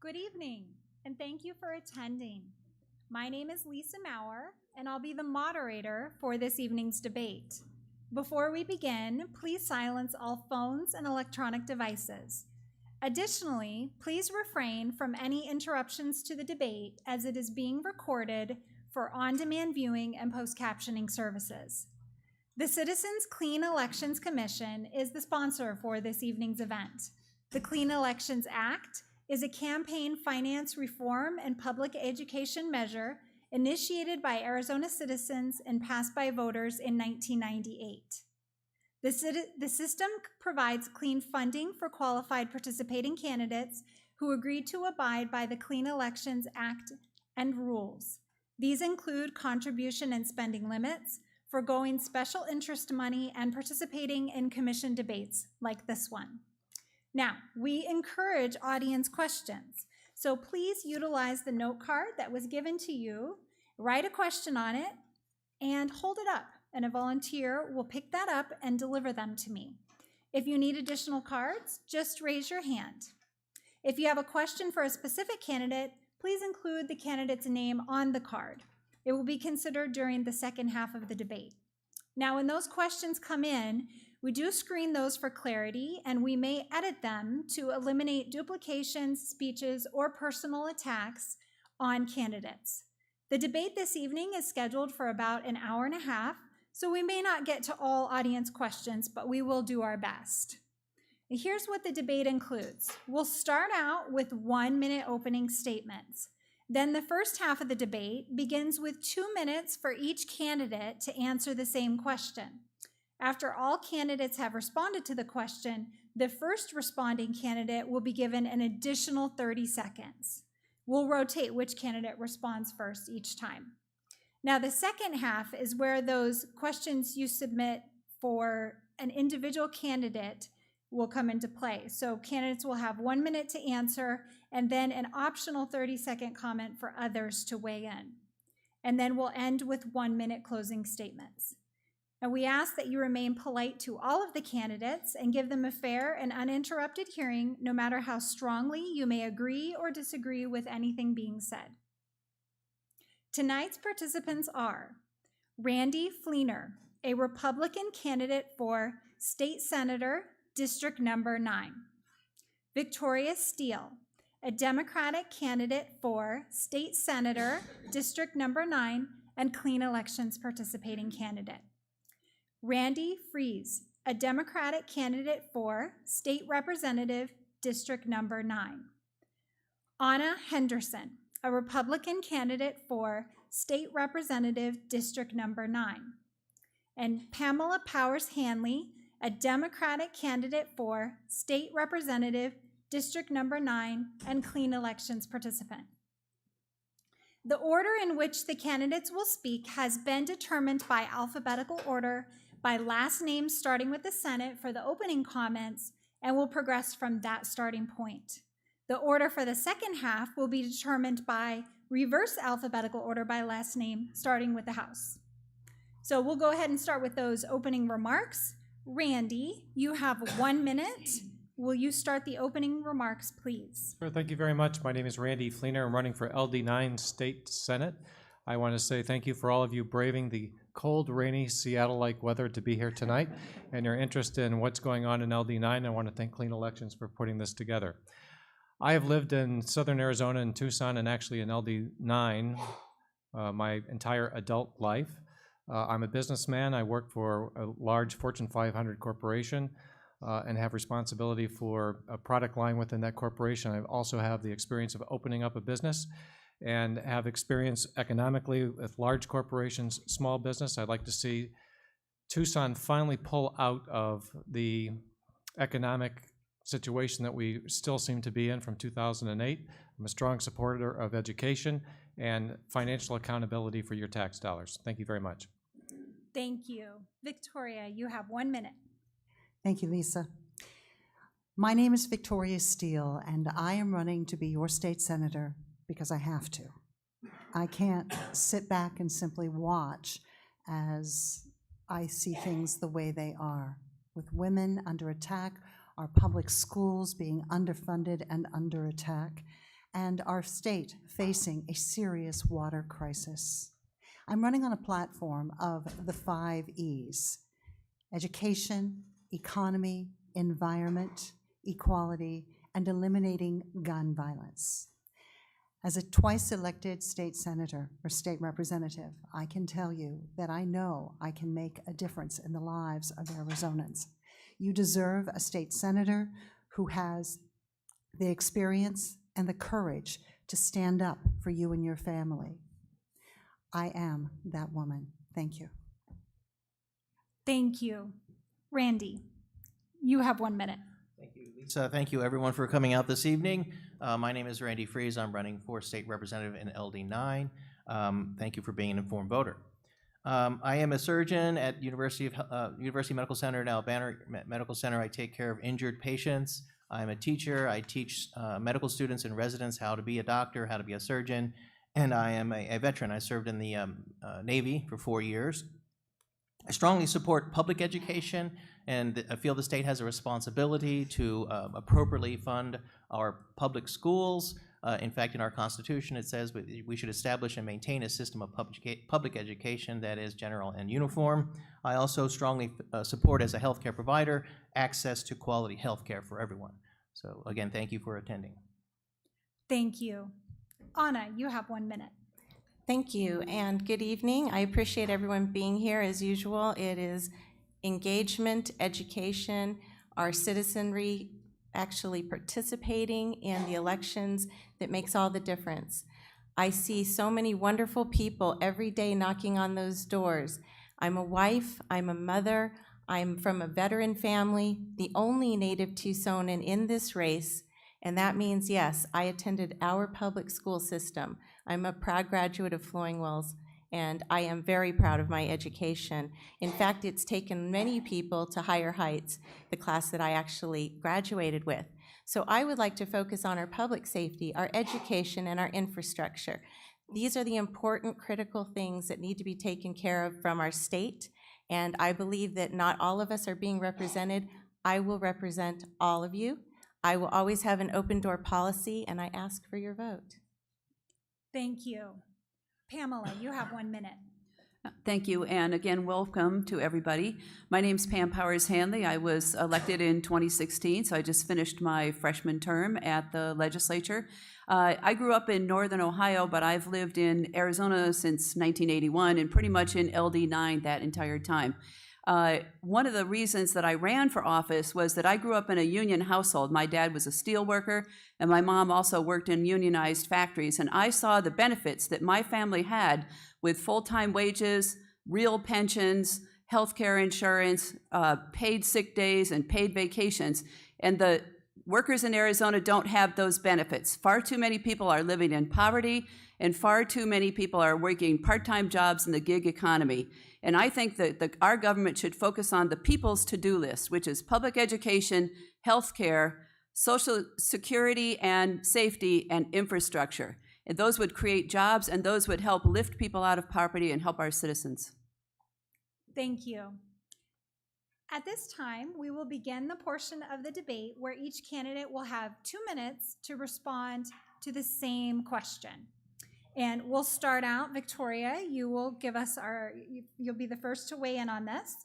Good evening, and thank you for attending. My name is Lisa Maurer, and I'll be the moderator for this evening's debate. Before we begin, please silence all phones and electronic devices. Additionally, please refrain from any interruptions to the debate as it is being recorded for on-demand viewing and post-captioning services. The Citizens Clean Elections Commission is the sponsor for this evening's event. The Clean Elections Act is a campaign finance reform and public education measure initiated by Arizona citizens and passed by voters in 1998. The system provides clean funding for qualified participating candidates who agreed to abide by the Clean Elections Act and rules. These include contribution and spending limits, forgoing special interest money, and participating in commission debates like this one. Now, we encourage audience questions, so please utilize the note card that was given to you, write a question on it, and hold it up, and a volunteer will pick that up and deliver them to me. If you need additional cards, just raise your hand. If you have a question for a specific candidate, please include the candidate's name on the card. It will be considered during the second half of the debate. Now, when those questions come in, we do screen those for clarity, and we may edit them to eliminate duplications, speeches, or personal attacks on candidates. The debate this evening is scheduled for about an hour and a half, so we may not get to all audience questions, but we will do our best. Here's what the debate includes. We'll start out with 1-minute opening statements. Then the first half of the debate begins with 2 minutes for each candidate to answer the same question. After all candidates have responded to the question, the first responding candidate will be given an additional 30 seconds. We'll rotate which candidate responds first each time. Now, the second half is where those questions you submit for an individual candidate will come into play. So candidates will have 1 minute to answer and then an optional 30-second comment for others to weigh in. And then we'll end with 1-minute closing statements. And we ask that you remain polite to all of the candidates and give them a fair and uninterrupted hearing, no matter how strongly you may agree or disagree with anything being said. Tonight's participants are Randy Fleener, a Republican candidate for State Senator, District Number 9. Victoria Steele, a Democratic candidate for State Senator, District Number 9, and Clean Elections participating candidate. Randy Fries, a Democratic candidate for State Representative, District Number 9. Anna Henderson, a Republican candidate for State Representative, District Number 9. And Pamela Powers Hanley, a Democratic candidate for State Representative, District Number 9, and Clean Elections participant. The order in which the candidates will speak has been determined by alphabetical order by last name starting with the Senate for the opening comments, and will progress from that starting point. The order for the second half will be determined by reverse alphabetical order by last name starting with the House. So we'll go ahead and start with those opening remarks. Randy, you have 1 minute. Will you start the opening remarks, please? Sure, thank you very much. My name is Randy Fleener. I'm running for LD9 State Senate. I want to say thank you for all of you braving the cold, rainy, Seattle-like weather to be here tonight and your interest in what's going on in LD9. I want to thank Clean Elections for putting this together. I have lived in southern Arizona, in Tucson, and actually in LD9 my entire adult life. I'm a businessman. I work for a large Fortune 500 corporation and have responsibility for a product line within that corporation. I also have the experience of opening up a business and have experience economically with large corporations, small business. I'd like to see Tucson finally pull out of the economic situation that we still seem to be in from 2008. I'm a strong supporter of education and financial accountability for your tax dollars. Thank you very much. Thank you. Victoria, you have 1 minute. Thank you, Lisa. My name is Victoria Steele, and I am running to be your state senator because I have to. I can't sit back and simply watch as I see things the way they are, with women under attack, our public schools being underfunded and under attack, and our state facing a serious water crisis. I'm running on a platform of the 5 E's: education, economy, environment, equality, and eliminating gun violence. As a twice-elected state senator or state representative, I can tell you that I know I can make a difference in the lives of Arizonans. You deserve a state senator who has the experience and the courage to stand up for you and your family. I am that woman. Thank you. Thank you. Randy, you have 1 minute. Thank you, Lisa. Thank you, everyone, for coming out this evening. My name is Randy Fries. I'm running for state representative in LD9. Thank you for being an informed voter. I am a surgeon at University Medical Center, now Banner Medical Center. I take care of injured patients. I'm a teacher. I teach medical students and residents how to be a doctor, how to be a surgeon, and I am a veteran. I served in the Navy for 4 years. I strongly support public education, and I feel the state has a responsibility to appropriately fund our public schools. In fact, in our Constitution, it says we should establish and maintain a system of public education that is general and uniform. I also strongly support, as a healthcare provider, access to quality healthcare for everyone. So again, thank you for attending. Thank you. Anna, you have 1 minute. Thank you, and good evening. I appreciate everyone being here. As usual, it is engagement, education, our citizenry actually participating in the elections that makes all the difference. I see so many wonderful people every day knocking on those doors. I'm a wife, I'm a mother, I'm from a veteran family, the only native Tucsonan in this race, and that means, yes, I attended our public school system. I'm a proud graduate of Flowing Wells, and I am very proud of my education. In fact, it's taken many people to higher heights, the class that I actually graduated with. So I would like to focus on our public safety, our education, and our infrastructure. These are the important, critical things that need to be taken care of from our state, and I believe that not all of us are being represented. I will represent all of you. I will always have an open door policy, and I ask for your vote. Thank you. Pamela, you have 1 minute. Thank you, and again, welcome to everybody. My name's Pam Powers Hanley. I was elected in 2016, so I just finished my freshman term at the legislature. I grew up in northern Ohio, but I've lived in Arizona since 1981 and pretty much in LD9 that entire time. One of the reasons that I ran for office was that I grew up in a union household. My dad was a steel worker, and my mom also worked in unionized factories, and I saw the benefits that my family had with full-time wages, real pensions, healthcare insurance, paid sick days, and paid vacations. And the workers in Arizona don't have those benefits. Far too many people are living in poverty, and far too many people are working part-time jobs in the gig economy. And I think that our government should focus on the people's to-do list, which is public education, healthcare, social security and safety, and infrastructure. And those would create jobs, and those would help lift people out of poverty and help our citizens. Thank you. At this time, we will begin the portion of the debate where each candidate will have 2 minutes to respond to the same question. And we'll start out, Victoria, you will give us you'll be the first to weigh in on this.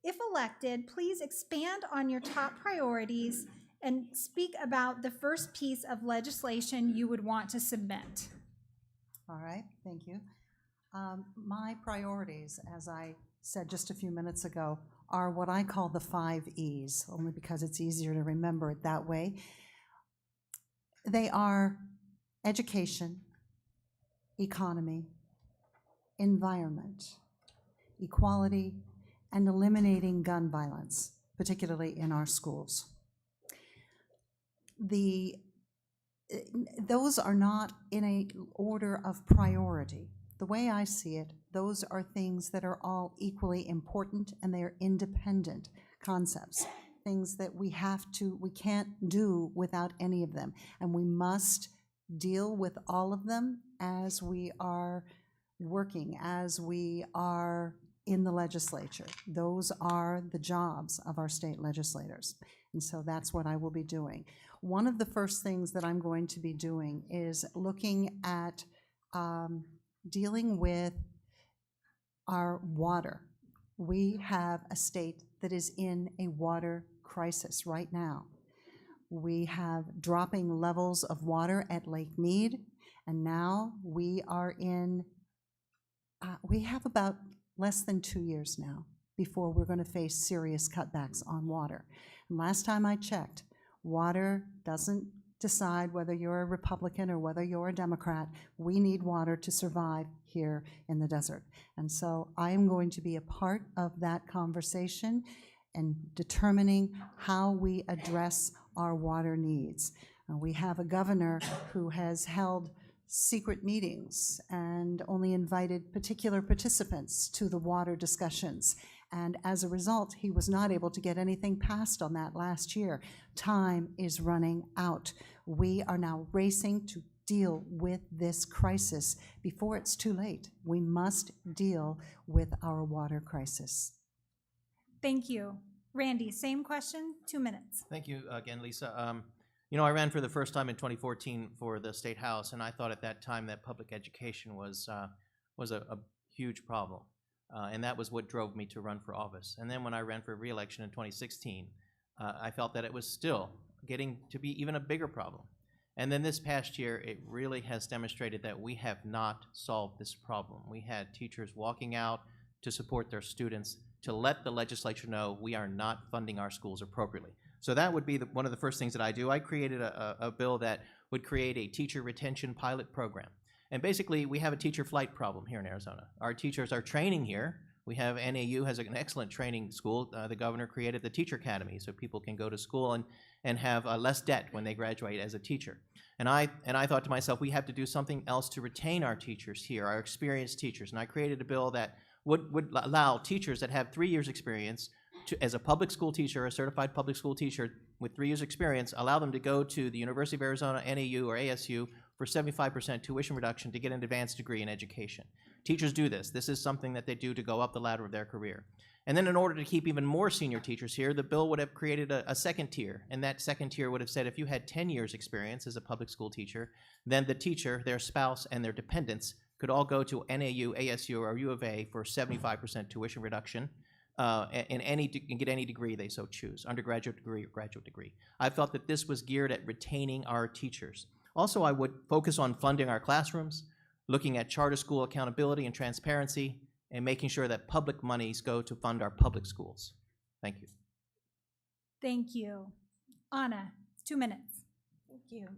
If elected, please expand on your top priorities and speak about the first piece of legislation you would want to submit. All right, thank you. My priorities, as I said just a few minutes ago, are what I call the 5 E's, only because it's easier to remember it that way. They are education, economy, environment, equality, and eliminating gun violence, particularly in our schools. Those are not in a order of priority. The way I see it, those are things that are all equally important, and they are independent concepts, things that we can't do without any of them, and we must deal with all of them as we are working, as we are in the legislature. Those are the jobs of our state legislators. And so that's what I will be doing. One of the first things that I'm going to be doing is looking at dealing with our water. We have a state that is in a water crisis right now. We have dropping levels of water at Lake Mead, and now we are in, we have about less than 2 years now before we're going to face serious cutbacks on water. And last time I checked, water doesn't decide whether you're a Republican or whether you're a Democrat. We need water to survive here in the desert. And so I am going to be a part of that conversation and determining how we address our water needs. We have a governor who has held secret meetings and only invited particular participants to the water discussions. And as a result, he was not able to get anything passed on that last year. Time is running out. We are now racing to deal with this crisis before it's too late. We must deal with our water crisis. Thank you. Randy, same question, 2 minutes. Thank you again, Lisa. You know, I ran for the first time in 2014 for the State House, and I thought at that time that public education was a huge problem. And that was what drove me to run for office. And then when I ran for re-election in 2016, I felt that it was still getting to be even a bigger problem. And then this past year, it really has demonstrated that we have not solved this problem. We had teachers walking out to support their students, to let the legislature know we are not funding our schools appropriately. So that would be one of the first things that I do. I created a bill that would create a teacher retention pilot program. And basically, we have a teacher flight problem here in Arizona. Our teachers are training here. We have NAU has an excellent training school. The governor created the Teacher Academy so people can go to school and have less debt when they graduate as a teacher. And I thought to myself, we have to do something else to retain our teachers here, our experienced teachers. And I created a bill that would allow teachers that have 3 years experience to, as a public school teacher, a certified public school teacher with 3 years experience, allow them to go to the University of Arizona, NAU, or ASU for 75% tuition reduction to get an advanced degree in education. Teachers do this. This is something that they do to go up the ladder of their career. And then in order to keep even more senior teachers here, the bill would have created a second tier. And that second tier would have said if you had 10 years experience as a public school teacher, then the teacher, their spouse, and their dependents could all go to NAU, ASU, or U of A for 75% tuition reduction and get any degree they so choose, undergraduate degree or graduate degree. I felt that this was geared at retaining our teachers. Also, I would focus on funding our classrooms, looking at charter school accountability and transparency, and making sure that public monies go to fund our public schools. Thank you. Thank you. Anna, 2 minutes. Thank you.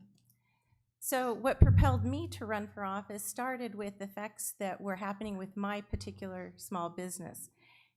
So what propelled me to run for office started with effects that were happening with my particular small business.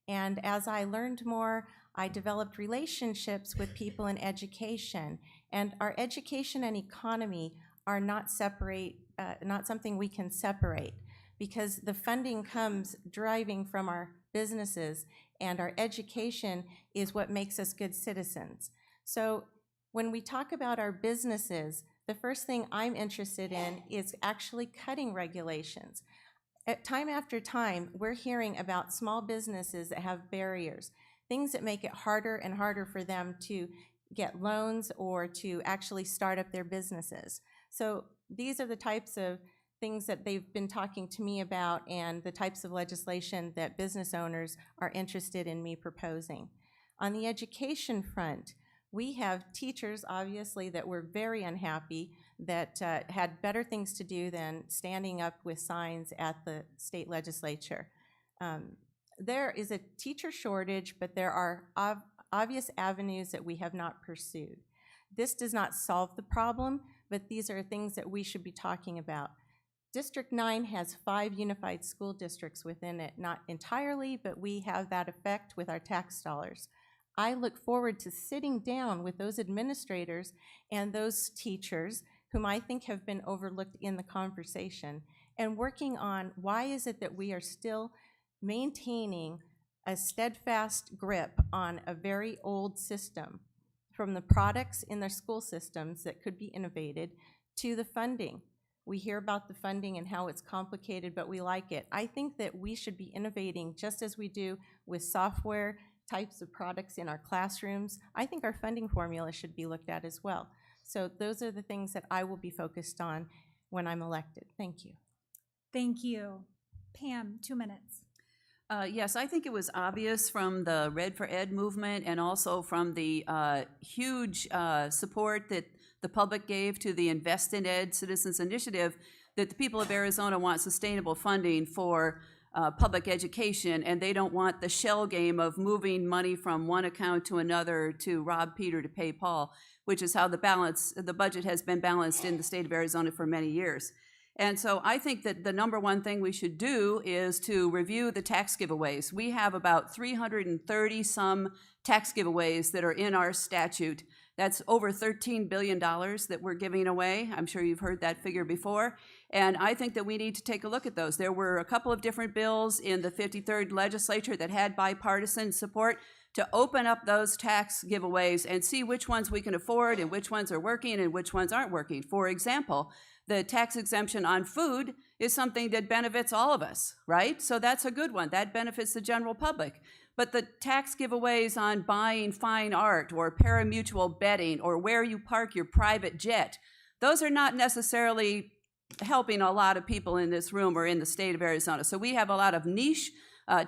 And as I learned more, I developed relationships with people in education. And our education and economy are not something we can separate, because the funding comes driving from our businesses, and our education is what makes us good citizens. So when we talk about our businesses, the first thing I'm interested in is actually cutting regulations. Time after time, we're hearing about small businesses that have barriers, things that make it harder and harder for them to get loans or to actually start up their businesses. So these are the types of things that they've been talking to me about, and the types of legislation that business owners are interested in me proposing. On the education front, we have teachers, obviously, that were very unhappy, that had better things to do than standing up with signs at the state legislature. There is a teacher shortage, but there are obvious avenues that we have not pursued. This does not solve the problem, but these are things that we should be talking about. District 9 has 5 unified school districts within it, not entirely, but we have that effect with our tax dollars. I look forward to sitting down with those administrators and those teachers whom I think have been overlooked in the conversation, and working on why is it that we are still maintaining a steadfast grip on a very old system, from the products in their school systems that could be innovated to the funding. We hear about the funding and how it's complicated, but we like it. I think that we should be innovating just as we do with software types of products in our classrooms. I think our funding formula should be looked at as well. So those are the things that I will be focused on when I'm elected. Thank you. Thank you. Pam, 2 minutes. Yes, I think it was obvious from the Red for Ed movement and also from the huge support that the public gave to the Invest in Ed Citizens Initiative that the people of Arizona want sustainable funding for public education, and they don't want the shell game of moving money from one account to another to rob Peter to pay Paul, which is how the budget has been balanced in the state of Arizona for many years. And so I think that the number one thing we should do is to review the tax giveaways. We have about 330 some tax giveaways that are in our statute. That's over $13 billion that we're giving away. I'm sure you've heard that figure before. And I think that we need to take a look at those. There were a couple of different bills in the 53rd legislature that had bipartisan support to open up those tax giveaways and see which ones we can afford and which ones are working and which ones aren't working. For example, the tax exemption on food is something that benefits all of us, right? So that's a good one. That benefits the general public. But the tax giveaways on buying fine art or pari-mutuel betting or where you park your private jet, those are not necessarily helping a lot of people in this room or in the state of Arizona. So we have a lot of niche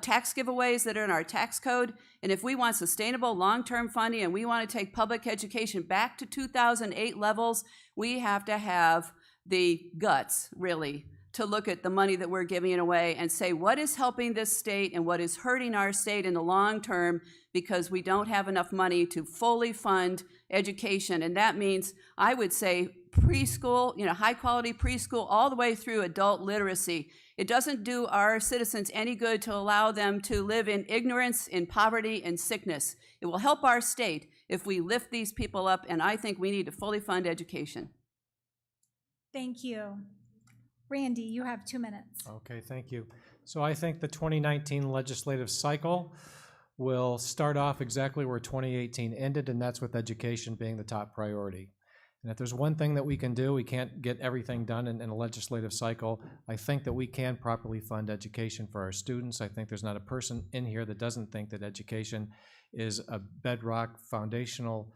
tax giveaways that are in our tax code. And if we want sustainable long-term funding and we want to take public education back to 2008 levels, we have to have the guts, really, to look at the money that we're giving away and say what is helping this state and what is hurting our state in the long term, because we don't have enough money to fully fund education. And that means, I would say, preschool, high quality preschool, all the way through adult literacy. It doesn't do our citizens any good to allow them to live in ignorance, in poverty, and sickness. It will help our state if we lift these people up, and I think we need to fully fund education. Thank you. Randy, you have 2 minutes. Okay, thank you. So I think the 2019 legislative cycle will start off exactly where 2018 ended, and that's with education being the top priority. And if there's one thing that we can do, we can't get everything done in a legislative cycle. I think that we can properly fund education for our students. I think there's not a person in here that doesn't think that education is a bedrock, foundational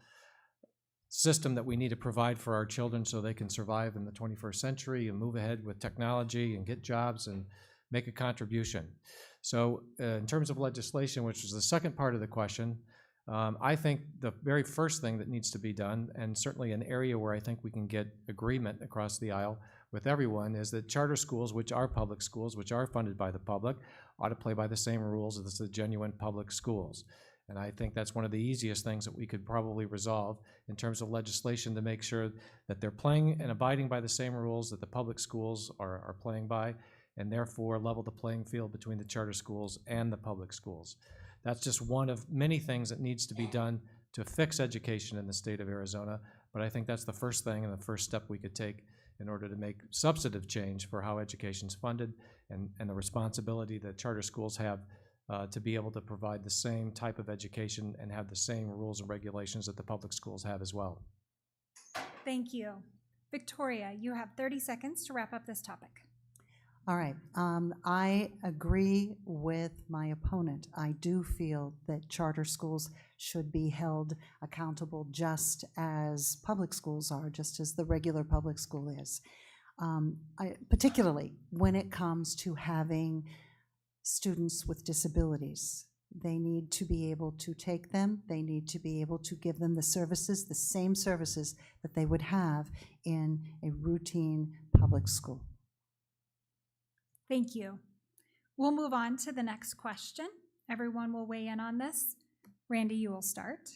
system that we need to provide for our children so they can survive in the 21st century and move ahead with technology and get jobs and make a contribution. So in terms of legislation, which is the second part of the question, I think the very first thing that needs to be done, and certainly an area where I think we can get agreement across the aisle with everyone, is that charter schools, which are public schools, which are funded by the public, ought to play by the same rules as the genuine public schools. And I think that's one of the easiest things that we could probably resolve in terms of legislation, to make sure that they're playing and abiding by the same rules that the public schools are playing by, and therefore level the playing field between the charter schools and the public schools. That's just one of many things that needs to be done to fix education in the state of Arizona, but I think that's the first thing and the first step we could take in order to make substantive change for how education's funded and the responsibility that charter schools have to be able to provide the same type of education and have the same rules and regulations that the public schools have as well. Thank you. Victoria, you have 30 seconds to wrap up this topic. All right. I agree with my opponent. I do feel that charter schools should be held accountable just as public schools are, just as the regular public school is. Particularly when it comes to having students with disabilities. They need to be able to take them. They need to be able to give them the services, the same services that they would have in a routine public school. Thank you. We'll move on to the next question. Everyone will weigh in on this. Randy, you will start.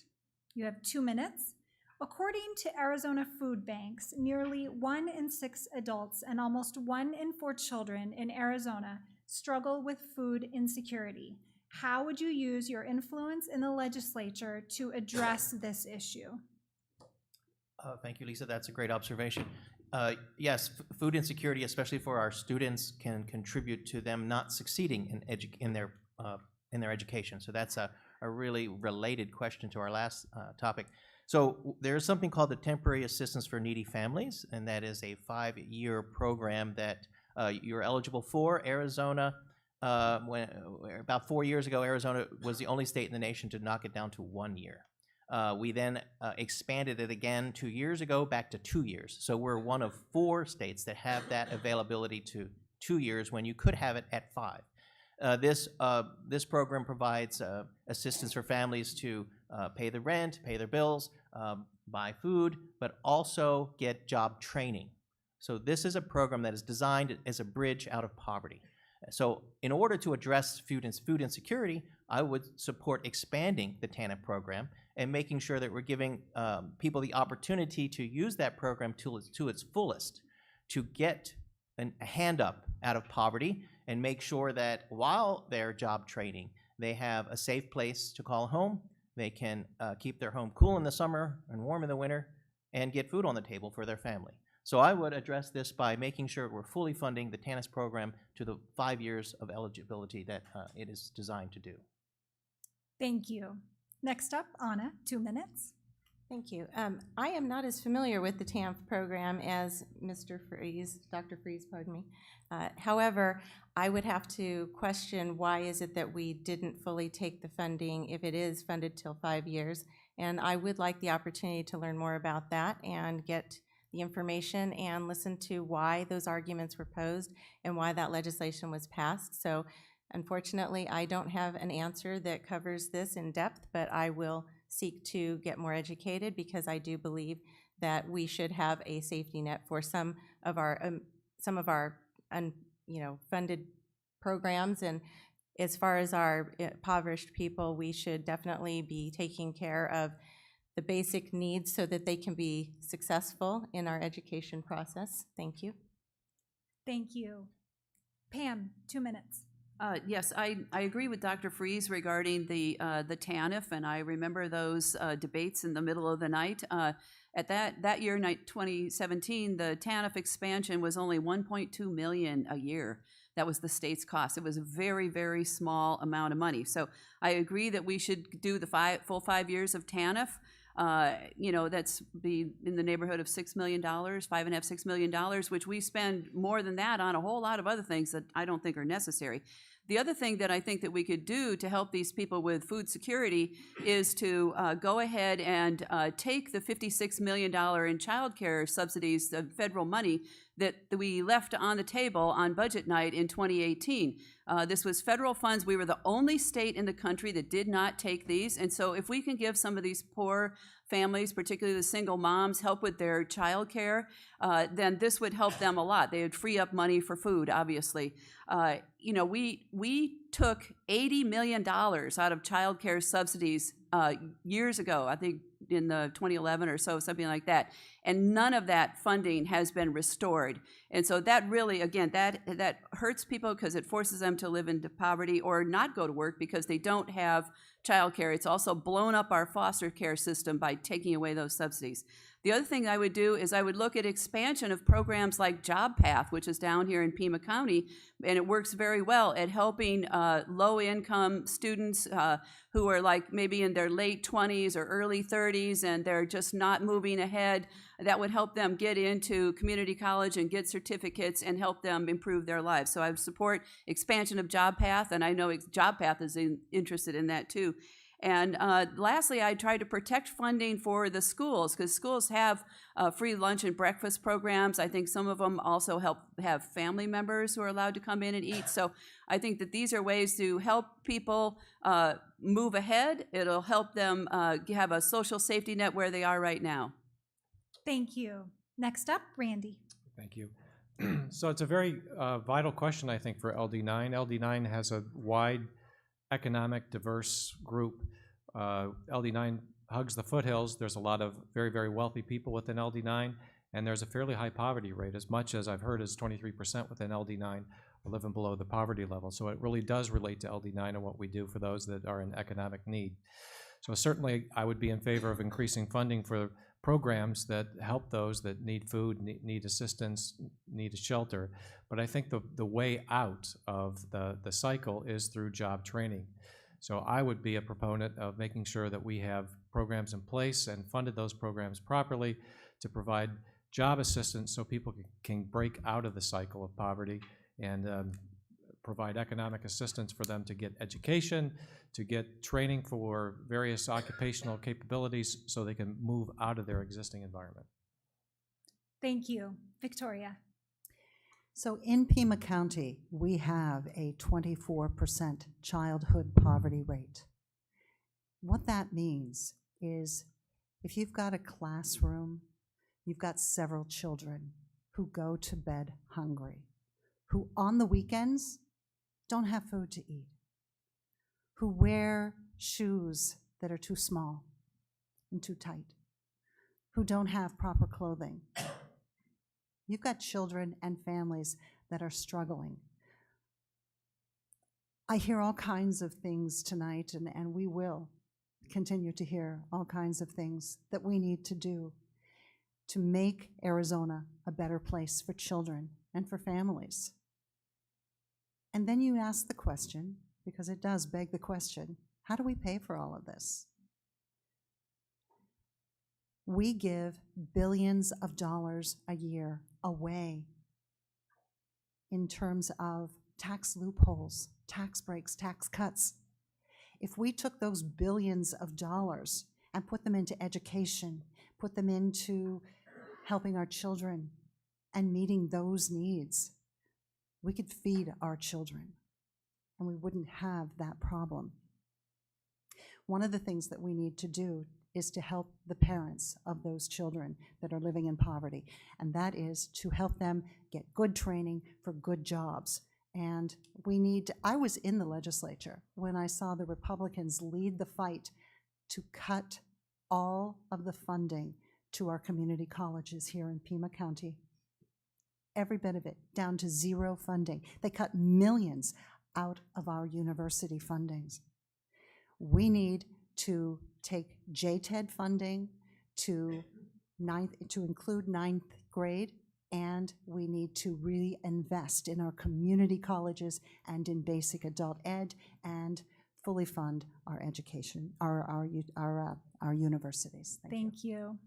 You have 2 minutes. According to Arizona food banks, nearly 1 in 6 adults and almost 1 in 4 children in Arizona struggle with food insecurity. How would you use your influence in the legislature to address this issue? Thank you, Lisa. That's a great observation. Yes, food insecurity, especially for our students, can contribute to them not succeeding in their education. So that's a a really related question to our last topic. So there is something called the Temporary Assistance for Needy Families, and that is a 5-year program that you're eligible for. Arizona, about 4 years ago, Arizona was the only state in the nation to knock it down to 1 year. We then expanded it again 2 years ago, back to 2 years. So we're one of 4 states that have that availability to 2 years when you could have it at 5. This program provides assistance for families to pay the rent, pay their bills, buy food, but also get job training. So this is a program that is designed as a bridge out of poverty. So in order to address food insecurity, I would support expanding the TANF program and making sure that we're giving people the opportunity to use that program to its fullest, to get a hand up out of poverty and make sure that while they're job training, they have a safe place to call home, they can keep their home cool in the summer and warm in the winter, and get food on the table for their family. So I would address this by making sure we're fully funding the TANF program to the 5 years of eligibility that it is designed to do. Thank you. Next up, Anna, 2 minutes. Thank you. I am not as familiar with the TANF program as Mr. Freeze, Dr. Freeze, pardon me. However, I would have to question why is it that we didn't fully take the funding if it is funded till 5 years. And I would like the opportunity to learn more about that and get the information and listen to why those arguments were posed and why that legislation was passed. So unfortunately, I don't have an answer that covers this in depth, but I will seek to get more educated because I do believe that we should have a safety net for some of our funded programs. And as far as our impoverished people, we should definitely be taking care of the basic needs so that they can be successful in our education process. Thank you. Thank you. Pam, 2 minutes. Yes, I agree with Dr. Freeze regarding the TANF, and I remember those debates in the middle of the night. At that year, 2017, the TANF expansion was only $1.2 million a year. That was the state's cost. It was a very, very small amount of money. So I agree that we should do the full 5 years of TANF. That's be in the neighborhood of $6 million, $5.5–6 million, which we spend more than that on a whole lot of other things that I don't think are necessary. The other thing that I think that we could do to help these people with food security is to go ahead and take the $56 million in child care subsidies, the federal money, that we left on the table on budget night in 2018. This was federal funds. We were the only state in the country that did not take these. And so if we can give some of these poor families, particularly the single moms, help with their child care, then this would help them a lot. They would free up money for food, obviously. We took $80 million out of child care subsidies years ago, I think in the 2011 or so, something like that. And none of that funding has been restored. And so that really, again, that hurts people because it forces them to live into poverty or not go to work because they don't have child care. It's also blown up our foster care system by taking away those subsidies. The other thing I would do is I would look at expansion of programs like Job Path, which is down here in Pima County, and it works very well at helping low-income students who are like maybe in their late 20s or early 30s, and they're just not moving ahead. That would help them get into community college and get certificates and help them improve their lives. So I would support expansion of Job Path, and I know Job Path is interested in that too. And lastly, I try to protect funding for the schools because schools have free lunch and breakfast programs. I think some of them also have family members who are allowed to come in and eat. So I think that these are ways to help people move ahead. It'll help them have a social safety net where they are right now. Thank you. Next up, Randy. Thank you. So it's a very vital question, I think, for LD9. LD9 has a wide economic diverse group. LD9 hugs the foothills. There's a lot of very, very wealthy people within LD9, and there's a fairly high poverty rate, as much as I've heard as 23% within LD9 are living below the poverty level. So it really does relate to LD9 and what we do for those that are in economic need. So certainly I would be in favor of increasing funding for programs that help those that need food, need assistance, need a shelter. But I think the way out of the cycle is through job training. So I would be a proponent of making sure that we have programs in place and funded those programs properly to provide job assistance so people can break out of the cycle of poverty and provide economic assistance for them to get education, to get training for various occupational capabilities so they can move out of their existing environment. Thank you. Victoria. So in Pima County, we have a 24% childhood poverty rate. What that means is if you've got a classroom, you've got several children who go to bed hungry, who on the weekends don't have food to eat, who wear shoes that are too small and too tight, who don't have proper clothing. You've got children and families that are struggling. I hear all kinds of things tonight, and we will continue to hear all kinds of things that we need to do to make Arizona a better place for children and for families. And then you ask the question, because it does beg the question, how do we pay for all of this? We give billions of dollars a year away in terms of tax loopholes, tax breaks, tax cuts. If we took those billions of dollars and put them into education, put them into helping our children and meeting those needs, we could feed our children and we wouldn't have that problem. One of the things that we need to do is to help the parents of those children that are living in poverty, and that is to help them get good training for good jobs. And I was in the legislature when I saw the Republicans lead the fight to cut all of the funding to our community colleges here in Pima County. Every bit of it, down to zero funding. They cut millions out of our university fundings. We need to take JTED funding to include ninth grade, and we need to really invest in our community colleges and in basic adult ed and fully fund our education, our universities. Thank you.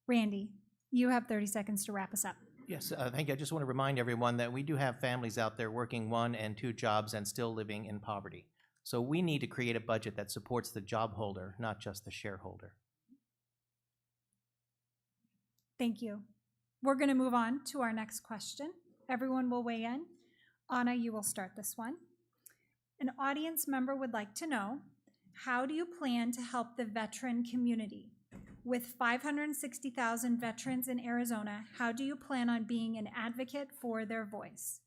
Randy, you have 30 seconds to wrap us up. Yes, thank you. I just want to remind everyone that we do have families out there working 1 and 2 jobs and still living in poverty. So we need to create a budget that supports the job holder, not just the shareholder. Thank you. We're going to move on to our next question. Everyone will weigh in. Anna, you will start this one. An audience member would like to know, how do you plan to help the veteran community? With 560,000 veterans in Arizona, how do you plan on being an advocate for their voice?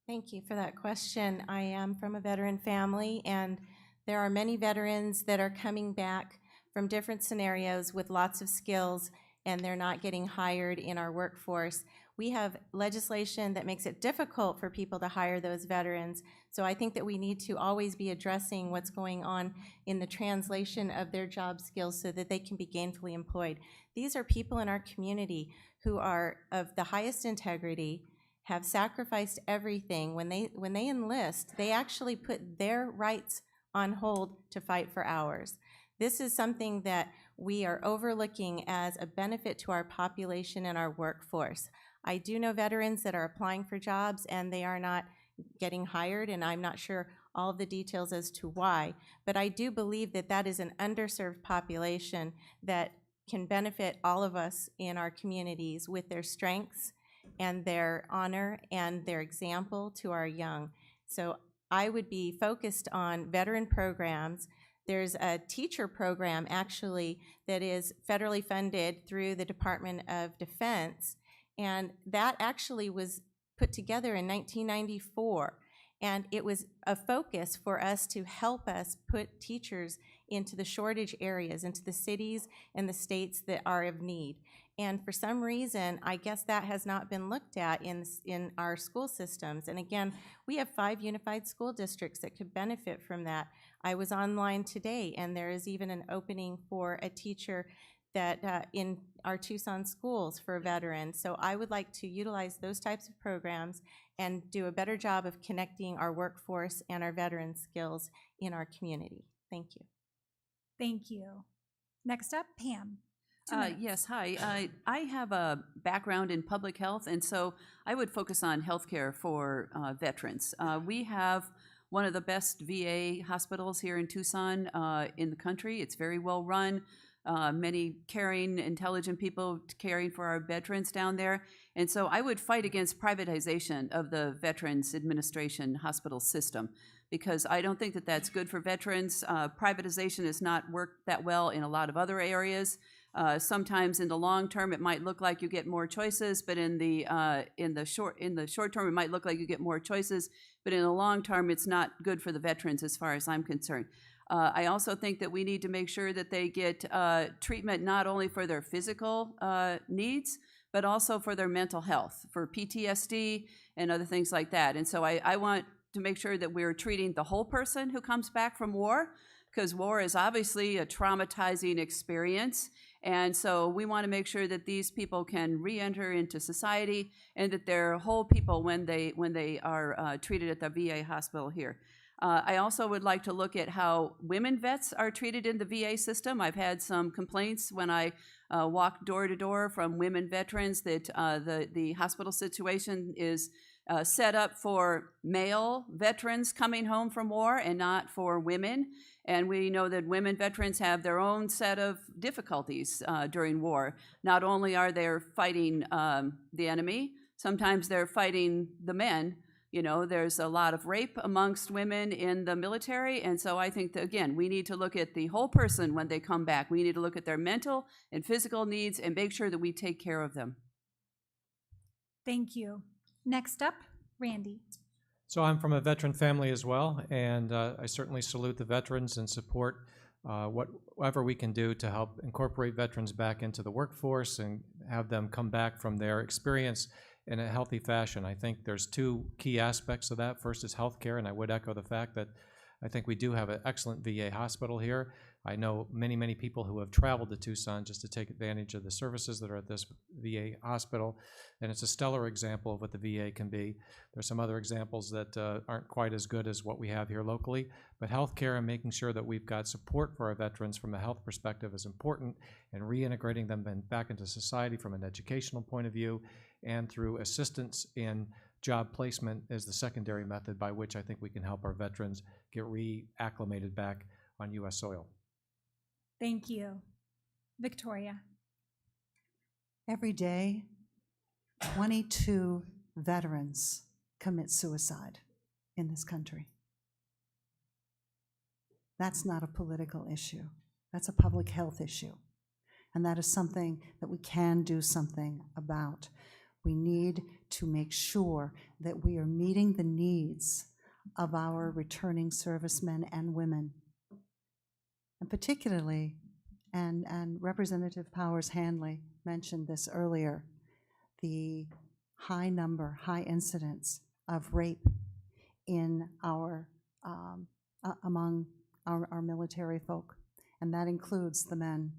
Thank you for that question. I am from a veteran family, and there are many veterans that are coming back from different scenarios with lots of skills, and they're not getting hired in our workforce. We have legislation that makes it difficult for people to hire those veterans, so I think that we need to always be addressing what's going on in the translation of their job skills so that they can be gainfully employed. These are people in our community who are of the highest integrity, have sacrificed everything. When they enlist, they actually put their rights on hold to fight for ours. This is something that we are overlooking as a benefit to our population and our workforce. I do know veterans that are applying for jobs and they are not getting hired, and I'm not sure all of the details as to why, but I do believe that that is an underserved population that can benefit all of us in our communities with their strengths and their honor and their example to our young. So I would be focused on veteran programs. There's a teacher program actually that is federally funded through the Department of Defense, and that actually was put together in 1994. And it was a focus for us to help us put teachers into the shortage areas, into the cities and the states that are of need. And for some reason, I guess that has not been looked at in our school systems. And again, we have 5 unified school districts that could benefit from that. I was online today, and there is even an opening for a teacher that in our Tucson schools for veterans. So I would like to utilize those types of programs and do a better job of connecting our workforce and our veteran skills in our community. Thank you. Thank you. Next up, Pam. 2 minutes. Yes, hi. I have a background in public health, and so I would focus on healthcare for veterans. We have one of the best VA hospitals here in Tucson in the country. It's very well run. Many caring, intelligent people caring for our veterans down there. And so I would fight against privatization of the Veterans Administration hospital system because I don't think that that's good for veterans. Privatization has not worked that well in a lot of other areas. Sometimes in the long term, it might look like you get more choices, but in the short term, it might look like you get more choices, but in the long term, it's not good for the veterans as far as I'm concerned. I also think that we need to make sure that they get treatment not only for their physical needs, but also for their mental health, for PTSD and other things like that. And so I want to make sure that we're treating the whole person who comes back from war, because war is obviously a traumatizing experience. And so we want to make sure that these people can re-enter into society and that they're whole people when they are treated at the VA hospital here. I also would like to look at how women vets are treated in the VA system. I've had some complaints when I walk door to door from women veterans that the hospital situation is set up for male veterans coming home from war and not for women. And we know that women veterans have their own set of difficulties during war. Not only are they fighting the enemy, sometimes they're fighting the men. You know, there's a lot of rape amongst women in the military, and so I think that, again, we need to look at the whole person when they come back. We need to look at their mental and physical needs and make sure that we take care of them. Thank you. Next up, Randy. So I'm from a veteran family as well, and I certainly salute the veterans and support whatever we can do to help incorporate veterans back into the workforce and have them come back from their experience in a healthy fashion. I think there's two key aspects of that. First is healthcare, and I would echo the fact that I think we do have an excellent VA hospital here. I know many, many people who have traveled to Tucson just to take advantage of the services that are at this VA hospital, and it's a stellar example of what the VA can be. There's some other examples that aren't quite as good as what we have here locally, but healthcare and making sure that we've got support for our veterans from a health perspective is important, and reintegrating them back into society from an educational point of view and through assistance in job placement is the secondary method by which I think we can help our veterans get reacclimated back on U.S. soil. Thank you. Victoria. Every day, 22 veterans commit suicide in this country. That's not a political issue. That's a public health issue. And that is something that we can do something about. We need to make sure that we are meeting the needs of our returning servicemen and women. And particularly, and Representative Powers-Handley mentioned this earlier, the high incidence of rape in among our military folk, and that includes the men.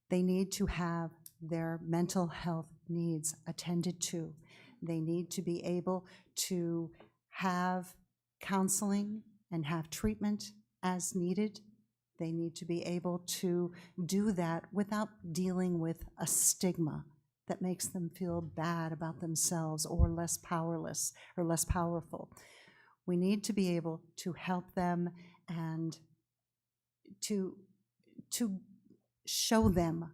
They need to have their mental health needs attended to. They need to be able to have counseling and have treatment as needed. They need to be able to do that without dealing with a stigma that makes them feel bad about themselves or less powerless or less powerful. We need to be able to help them and to show them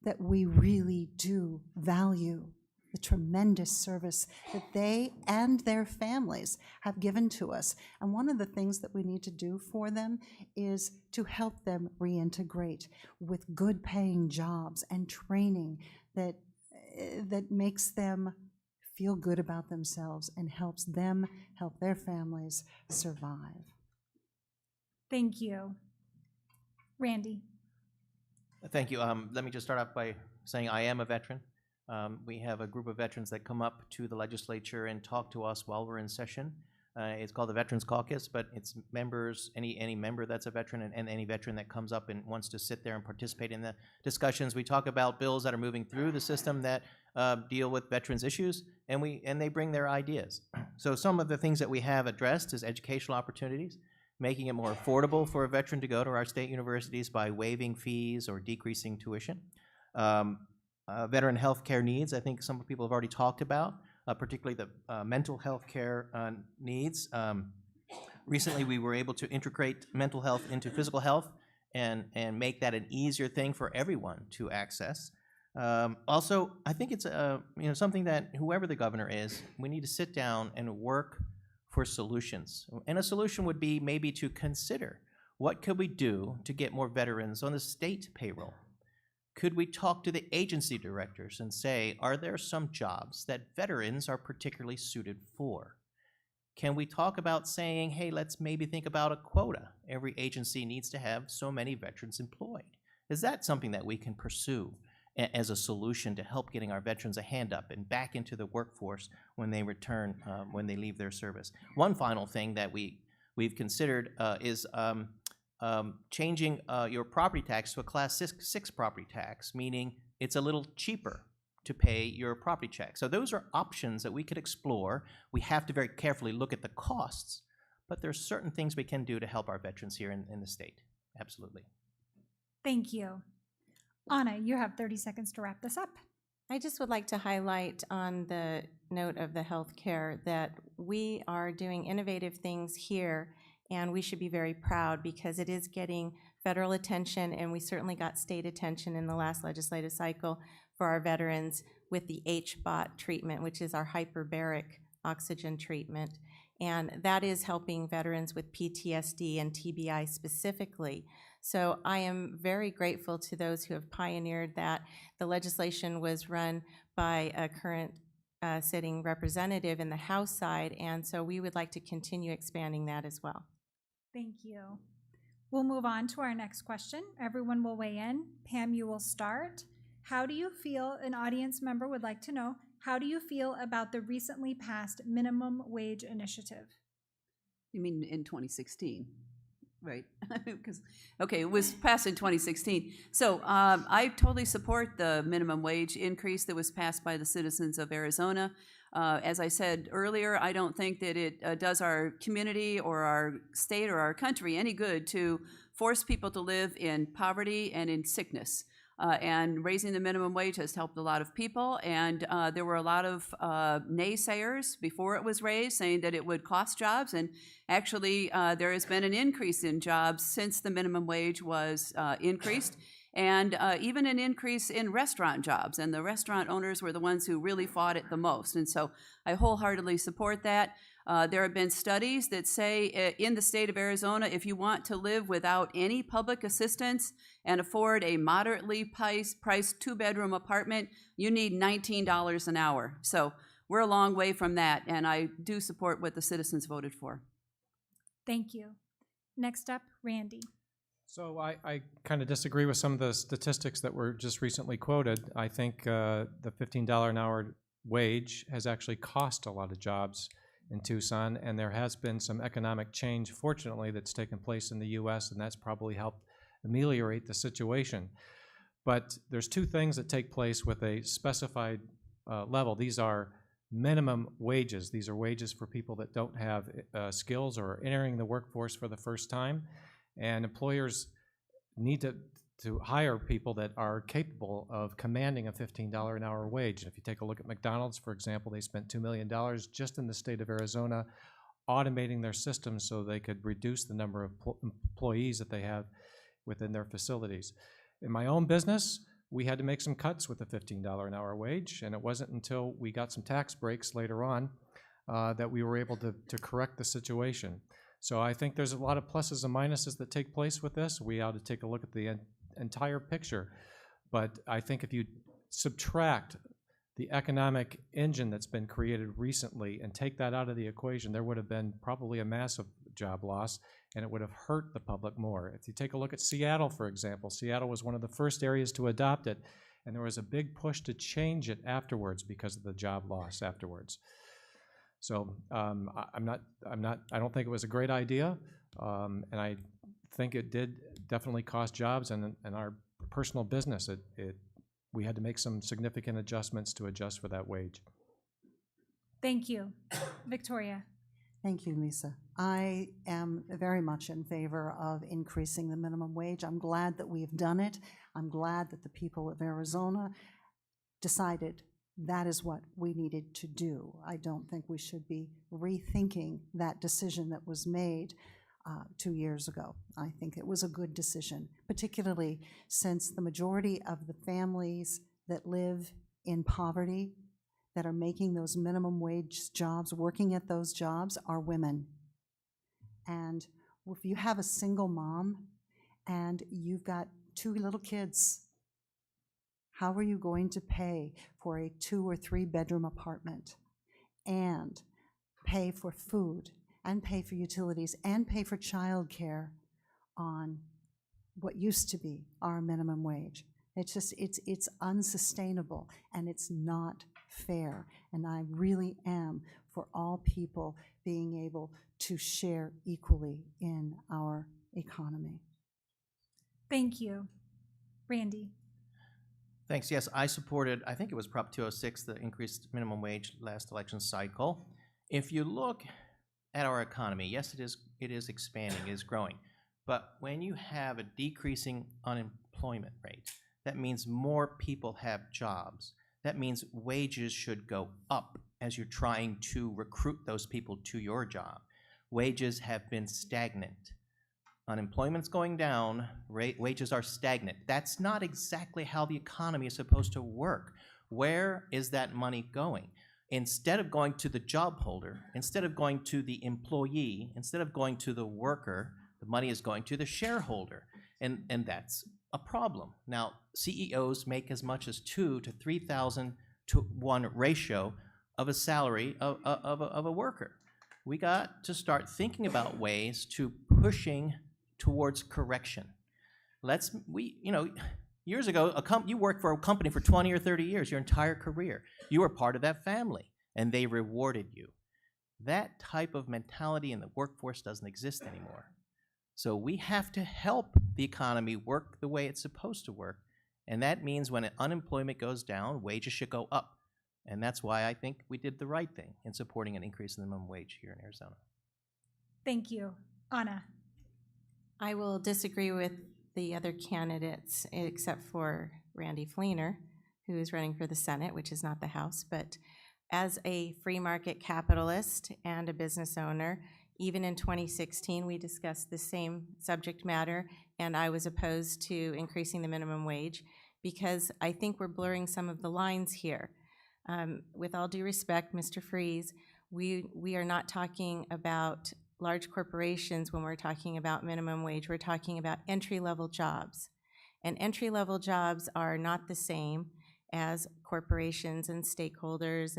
that we really do value the tremendous service that they and their families have given to us. And one of the things that we need to do for them is to help them reintegrate with good paying jobs and training that makes them feel good about themselves and helps them help their families survive. Thank you. Randy. Thank you. Let me just start off by saying I am a veteran. We have a group of veterans that come up to the legislature and talk to us while we're in session. It's called the Veterans Caucus, but it's members, any member that's a veteran, and any veteran that comes up and wants to sit there and participate in the discussions. We talk about bills that are moving through the system that deal with veterans issues, and they bring their ideas. So some of the things that we have addressed is educational opportunities, making it more affordable for a veteran to go to our state universities by waiving fees or decreasing tuition. Veteran health care needs, I think some people have already talked about, particularly the mental health care needs. Recently, we were able to integrate mental health into physical health and make that an easier thing for everyone to access. Also, I think it's something that whoever the governor is, we need to sit down and work for solutions. And a solution would be maybe to consider, what could we do to get more veterans on the state payroll? Could we talk to the agency directors and say, are there some jobs that veterans are particularly suited for? Can we talk about saying, hey, let's maybe think about a quota. Every agency needs to have so many veterans employed. Is that something that we can pursue as a solution to help getting our veterans a hand up and back into the workforce when they return, when they leave their service? One final thing that we've considered is changing your property tax to a Class 6 property tax, meaning it's a little cheaper to pay your property tax. So those are options that we could explore. We have to very carefully look at the costs, but there's certain things we can do to help our veterans here in the state. Absolutely. Thank you. Anna, you have 30 seconds to wrap this up. I just would like to highlight on the note of the healthcare that we are doing innovative things here, and we should be very proud because it is getting federal attention, and we certainly got state attention in the last legislative cycle for our veterans with the HBOT treatment, which is our hyperbaric oxygen treatment. And that is helping veterans with PTSD and TBI specifically. So I am very grateful to those who have pioneered that. The legislation was run by a current sitting representative in the House side, and so we would like to continue expanding that as well. Thank you. We'll move on to our next question. Everyone will weigh in. Pam, you will start. How do you feel, an audience member would like to know, how do you feel about the recently passed minimum wage initiative? You mean in 2016, right? Okay, it was passed in 2016. So I totally support the minimum wage increase that was passed by the citizens of Arizona. As I said earlier, I don't think that it does our community or our state or our country any good to force people to live in poverty and in sickness. And raising the minimum wage has helped a lot of people, and there were a lot of naysayers before it was raised saying that it would cost jobs, and actually there has been an increase in jobs since the minimum wage was increased, and even an increase in restaurant jobs, and the restaurant owners were the ones who really fought it the most, and so I wholeheartedly support that. There have been studies that say in the state of Arizona, if you want to live without any public assistance and afford a moderately priced two-bedroom apartment, you need $19 an hour. So we're a long way from that, and I do support what the citizens voted for. Thank you. Next up, Randy. So I kind of disagree with some of the statistics that were just recently quoted. I think the $15 an hour wage has actually cost a lot of jobs in Tucson, and there has been some economic change, fortunately, that's taken place in the U.S., and that's probably helped ameliorate the situation. But there's two things that take place with a specified level. These are minimum wages. These are wages for people that don't have skills or are entering the workforce for the first time, and employers need to hire people that are capable of commanding a $15 an hour wage. And if you take a look at McDonald's, for example, they spent $2 million just in the state of Arizona automating their systems so they could reduce the number of employees that they have within their facilities. In my own business, we had to make some cuts with the $15 an hour wage, and it wasn't until we got some tax breaks later on that we were able to correct the situation. So I think there's a lot of pluses and minuses that take place with this. We ought to take a look at the entire picture. But I think if you subtract the economic engine that's been created recently and take that out of the equation, there would have been probably a massive job loss, and it would have hurt the public more. If you take a look at Seattle, for example, Seattle was one of the first areas to adopt it, and there was a big push to change it afterwards because of the job loss afterwards. So I don't think it was a great idea, and I think it did definitely cost jobs and our personal business. We had to make some significant adjustments to adjust for that wage. Thank you. Victoria? Thank you, Lisa. I am very much in favor of increasing the minimum wage. I'm glad that we've done it. I'm glad that the people of Arizona decided that is what we needed to do. I don't think we should be rethinking that decision that was made 2 years ago. I think it was a good decision, particularly since the majority of the families that live in poverty, that are making those minimum wage jobs, working at those jobs, are women. And if you have a single mom and you've got 2 little kids, how are you going to pay for a 2 or 3 bedroom apartment and pay for food and pay for utilities and pay for childcare on what used to be our minimum wage? It's just, it's unsustainable and it's not fair. And I really am for all people being able to share equally in our economy. Thank you. Randy? Thanks. Yes, I supported, I think it was Prop 206, the increased minimum wage last election cycle. If you look at our economy, yes, it is expanding, it is growing. But when you have a decreasing unemployment rate, that means more people have jobs. That means wages should go up as you're trying to recruit those people to your job. Wages have been stagnant. Unemployment's going down, wages are stagnant. That's not exactly how the economy is supposed to work. Where is that money going? Instead of going to the job holder, instead of going to the employee, instead of going to the worker, the money is going to the shareholder. And that's a problem. Now, CEOs make as much as 2 to 3,000 to 1 ratio of a salary of a worker. We got to start thinking about ways to pushing towards correction. Years ago, you worked for a company for 20 or 30 years, your entire career. You were part of that family, and they rewarded you. That type of mentality in the workforce doesn't exist anymore. So we have to help the economy work the way it's supposed to work, and that means when unemployment goes down, wages should go up. And that's why I think we did the right thing in supporting an increase in the minimum wage here in Arizona. Thank you. Anna? I will disagree with the other candidates except for Randy Fleener, who is running for the Senate, which is not the House. But as a free market capitalist and a business owner, even in 2016, we discussed the same subject matter, and I was opposed to increasing the minimum wage because I think we're blurring some of the lines here. With all due respect, Mr. Freeze, we are not talking about large corporations when we're talking about minimum wage. We're talking about entry-level jobs. And entry-level jobs are not the same as corporations and stakeholders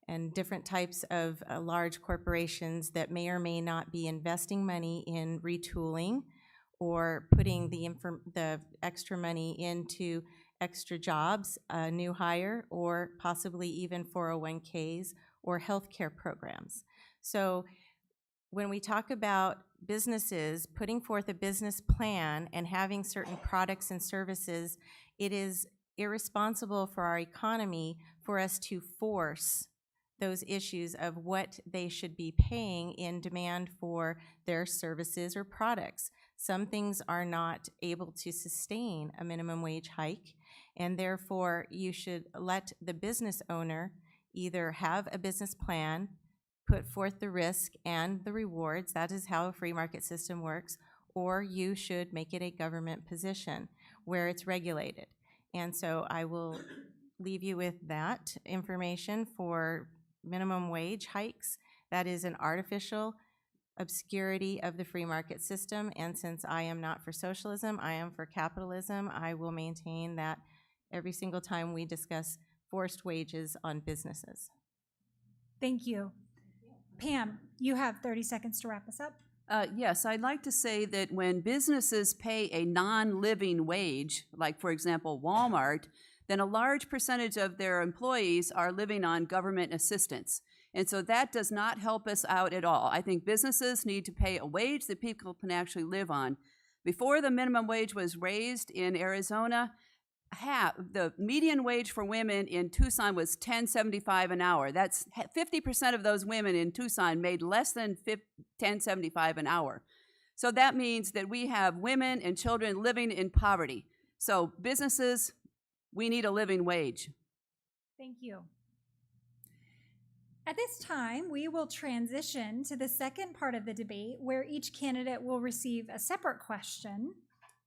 and different types of large corporations that may or may not be investing money in retooling or putting the extra money into extra jobs, a new hire, or possibly even 401ks or healthcare programs. So when we talk about businesses putting forth a business plan and having certain products and services, it is irresponsible for our economy for us to force those issues of what they should be paying in demand for their services or products. Some things are not able to sustain a minimum wage hike, and therefore you should let the business owner either have a business plan, put forth the risk and the rewards, that is how a free market system works, or you should make it a government position where it's regulated. And so I will leave you with that information for minimum wage hikes. That is an artificial obscurity of the free market system, and since I am not for socialism, I am for capitalism, I will maintain that every single time we discuss forced wages on businesses. Thank you. Pam, you have 30 seconds to wrap us up. Yes, I'd like to say that when businesses pay a non-living wage, like for example Walmart, then a large percentage of their employees are living on government assistance. And so that does not help us out at all. I think businesses need to pay a wage that people can actually live on. Before the minimum wage was raised in Arizona, the median wage for women in Tucson was $10.75 an hour. That's 50% of those women in Tucson made less than $10.75 an hour. So that means that we have women and children living in poverty. So businesses, we need a living wage. Thank you. At this time, we will transition to the second part of the debate where each candidate will receive a separate question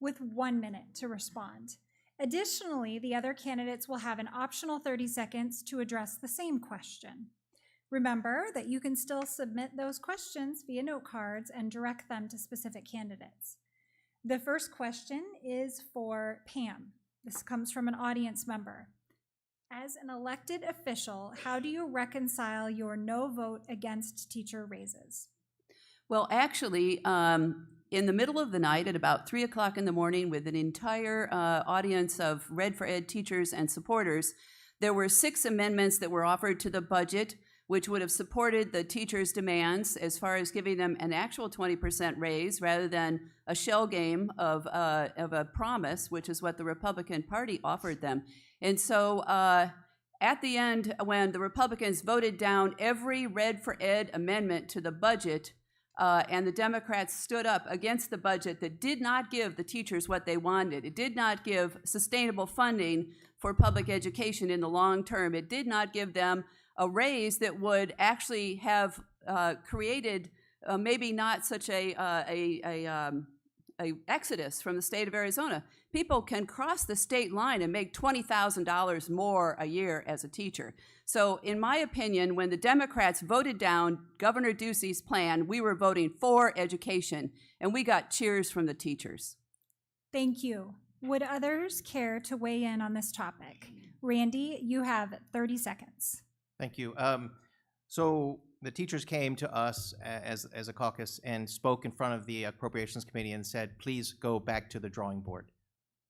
with 1 minute to respond. Additionally, the other candidates will have an optional 30 seconds to address the same question. Remember that you can still submit those questions via note cards and direct them to specific candidates. The first question is for Pam. This comes from an audience member. As an elected official, how do you reconcile your no vote against teacher raises? Well, actually, in the middle of the night at about 3 o'clock in the morning with an entire audience of Red for Ed teachers and supporters, there were 6 amendments that were offered to the budget, which would have supported the teachers' demands as far as giving them an actual 20% raise rather than a shell game of a promise, which is what the Republican Party offered them. And so at the end, when the Republicans voted down every Red for Ed amendment to the budget, and the Democrats stood up against the budget that did not give the teachers what they wanted. It did not give sustainable funding for public education in the long term. It did not give them a raise that would actually have created maybe not such a exodus from the state of Arizona. People can cross the state line and make $20,000 more a year as a teacher. So in my opinion, when the Democrats voted down Governor Ducey's plan, we were voting for education, and we got cheers from the teachers. Thank you. Would others care to weigh in on this topic? Randy, you have 30 seconds. Thank you. So the teachers came to us as a caucus and spoke in front of the Appropriations Committee and said, please go back to the drawing board.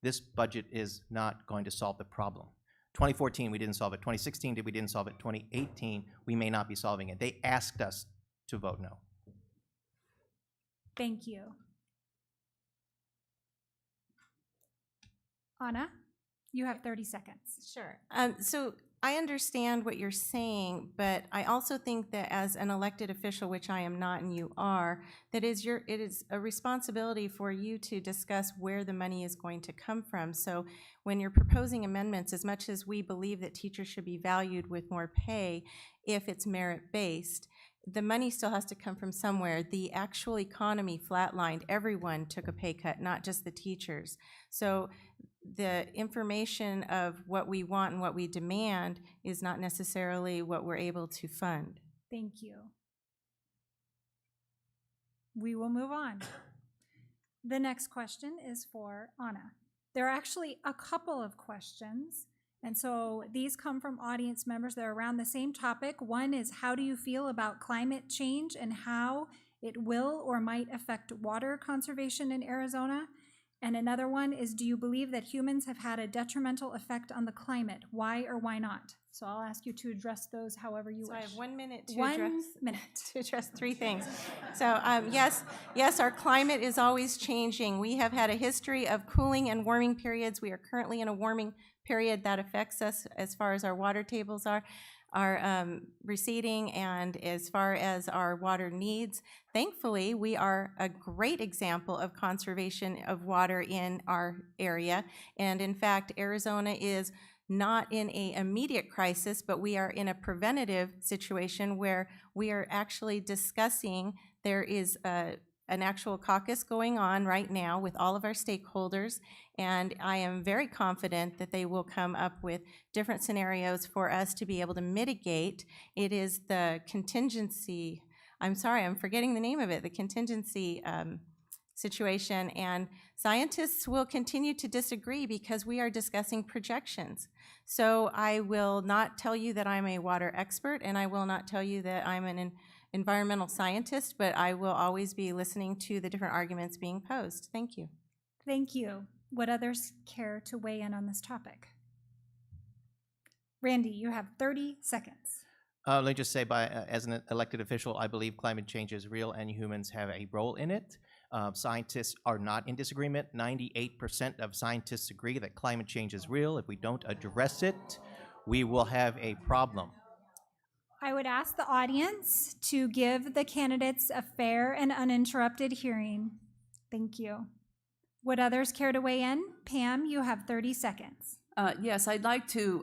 This budget is not going to solve the problem. 2014, we didn't solve it. 2016, we didn't solve it. 2018, we may not be solving it. They asked us to vote no. Thank you. Anna, you have 30 seconds. Sure. So I understand what you're saying, but I also think that as an elected official, which I am not and you are, that it is a responsibility for you to discuss where the money is going to come from. So when you're proposing amendments, as much as we believe that teachers should be valued with more pay if it's merit-based, the money still has to come from somewhere. The actual economy flatlined. Everyone took a pay cut, not just the teachers. So the information of what we want and what we demand is not necessarily what we're able to fund. Thank you. We will move on. The next question is for Anna. There are actually a couple of questions, and so these come from audience members that are around the same topic. One is, how do you feel about climate change and how it will or might affect water conservation in Arizona? And another one is, do you believe that humans have had a detrimental effect on the climate? Why or why not? So I'll ask you to address those however you So wish. I have 1 minute to 1 minute. address 3 things. So yes, our climate is always changing. We have had a history of cooling and warming periods. We are currently in a warming period that affects us as far as our water tables are receding, and as far as our water needs. Thankfully, we are a great example of conservation of water in our area. And in fact, Arizona is not in an immediate crisis, but we are in a preventative situation where we are actually discussing, there is an actual caucus going on right now with all of our stakeholders, and I am very confident that they will come up with different scenarios for us to be able to mitigate. It is the contingency, I'm sorry, I'm forgetting the name of it, the contingency situation, and scientists will continue to disagree because we are discussing projections. So I will not tell you that I'm a water expert, and I will not tell you that I'm an environmental scientist, but I will always be listening to the different arguments being posed. Thank you. Thank you. Would others care to weigh in on this topic? Randy, you have 30 seconds. Let me just say, as an elected official, I believe climate change is real and humans have a role in it. Scientists are not in disagreement. 98% of scientists agree that climate change is real. If we don't address it, we will have a problem. I would ask the audience to give the candidates a fair and uninterrupted hearing. Thank you. Would others care to weigh in? Pam, you have 30 seconds. Yes, I'd like to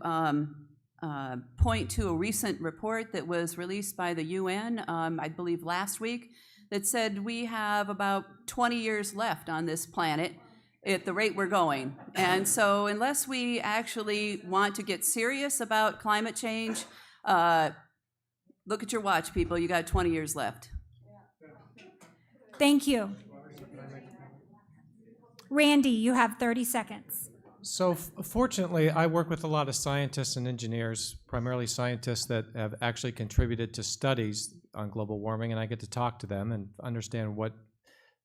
point to a recent report that was released by the UN, I believe last week, that said we have about 20 years left on this planet at the rate we're going. And so unless we actually want to get serious about climate change, look at your watch, people. You got 20 years left. Thank you. Randy, you have 30 seconds. So fortunately, I work with a lot of scientists and engineers, primarily scientists that have actually contributed to studies on global warming, and I get to talk to them and understand what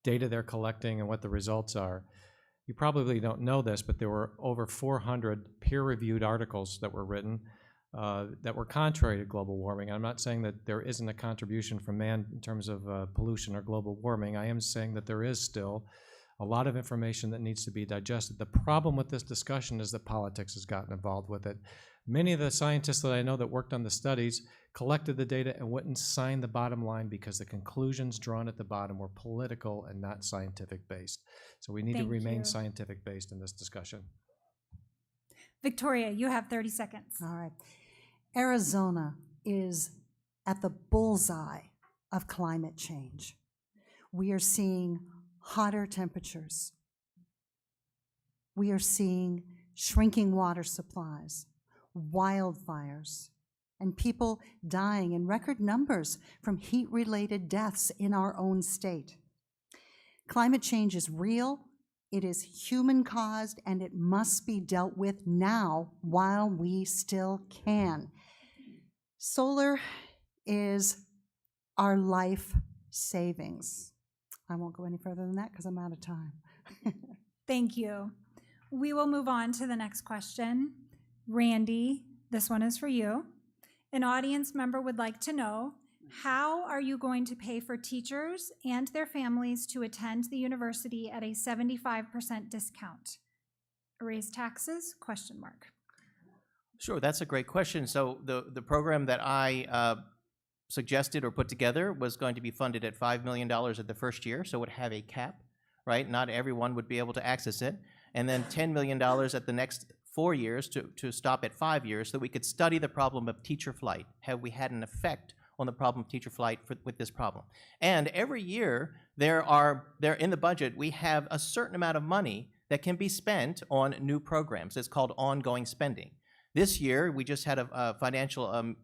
data they're collecting and what the results are. You probably don't know this, but there were over 400 peer-reviewed articles that were written that were contrary to global warming. I'm not saying that there isn't a contribution from man in terms of pollution or global warming. I am saying that there is still a lot of information that needs to be digested. The problem with this discussion is that politics has gotten involved with it. Many of the scientists that I know that worked on the studies collected the data and wouldn't sign the bottom line because the conclusions drawn at the bottom were political and not scientific based. So we need to Thank remain you. scientific based in this discussion. Victoria, you have 30 seconds. All right. Arizona is at the bullseye of climate change. We are seeing hotter temperatures. We are seeing shrinking water supplies, wildfires, and people dying in record numbers from heat-related deaths in our own state. Climate change is real, it is human-caused, and it must be dealt with now while we still can. Solar is our life savings. I won't go any further than that because I'm out of time. Thank you. We will move on to the next question. Randy, this one is for you. An audience member would like to know, how are you going to pay for teachers and their families to attend the university at a 75% discount? Raise taxes? Question mark. Sure, that's a great question. So the program that I suggested or put together was going to be funded at $5 million at the first year, so it would have a cap, right? Not everyone would be able to access it. And then $10 million at the next 4 years to stop at 5 years so that we could study the problem of teacher flight. Have we had an effect on the problem of teacher flight with this problem? And every year, there in the budget, we have a certain amount of money that can be spent on new programs. It's called ongoing spending. This year, we just had a financial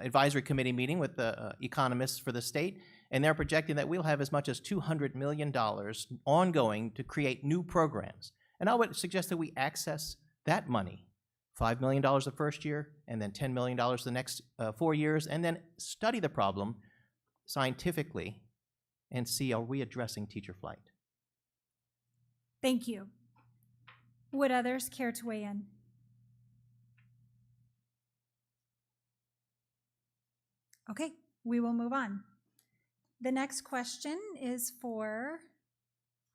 advisory committee meeting with the economists for the state, and they're projecting that we'll have as much as $200 million ongoing to create new programs. And I would suggest that we access that money, $5 million the first year, and then $10 million the next 4 years, and then study the problem scientifically and see, are we addressing teacher flight? Thank you. Would others care to weigh in? Okay, we will move on. The next question is for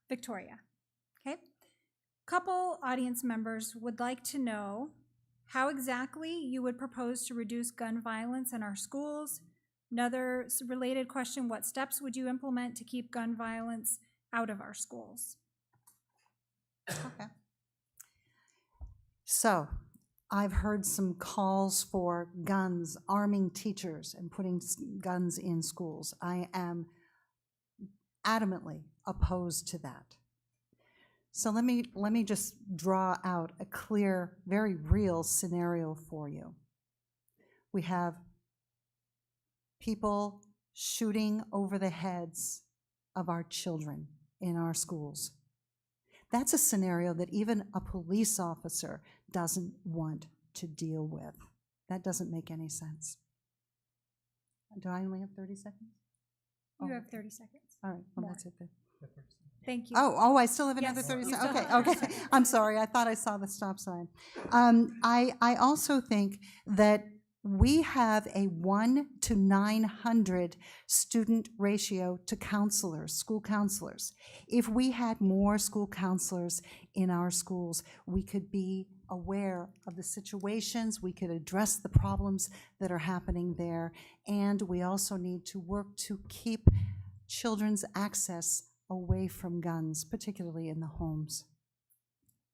Victoria. Okay. Couple audience members would like to know how exactly you would propose to reduce gun violence in our schools. Another related question, what steps would you implement to keep gun violence out of our schools? Okay. So, I've heard some calls for guns, arming teachers, and putting guns in schools. I am adamantly opposed to that. So let me just draw out a clear, very real scenario for you. We have people shooting over the heads of our children in our schools. That's a scenario that even a police officer doesn't want to deal with. That doesn't make any sense. Do I only have 30 seconds? You Oh, have 30 seconds. all right, well, more. that's it then. Thank you. Oh, I still have another Yes, 30 you seconds. still Okay, have okay. 30 seconds. I'm sorry, I thought I saw the stop sign. I also think that We have a 1 to 900 student ratio to counselors, school counselors. If we had more school counselors in our schools, we could be aware of the situations, we could address the problems that are happening there, and we also need to work to keep children's access away from guns, particularly in the homes.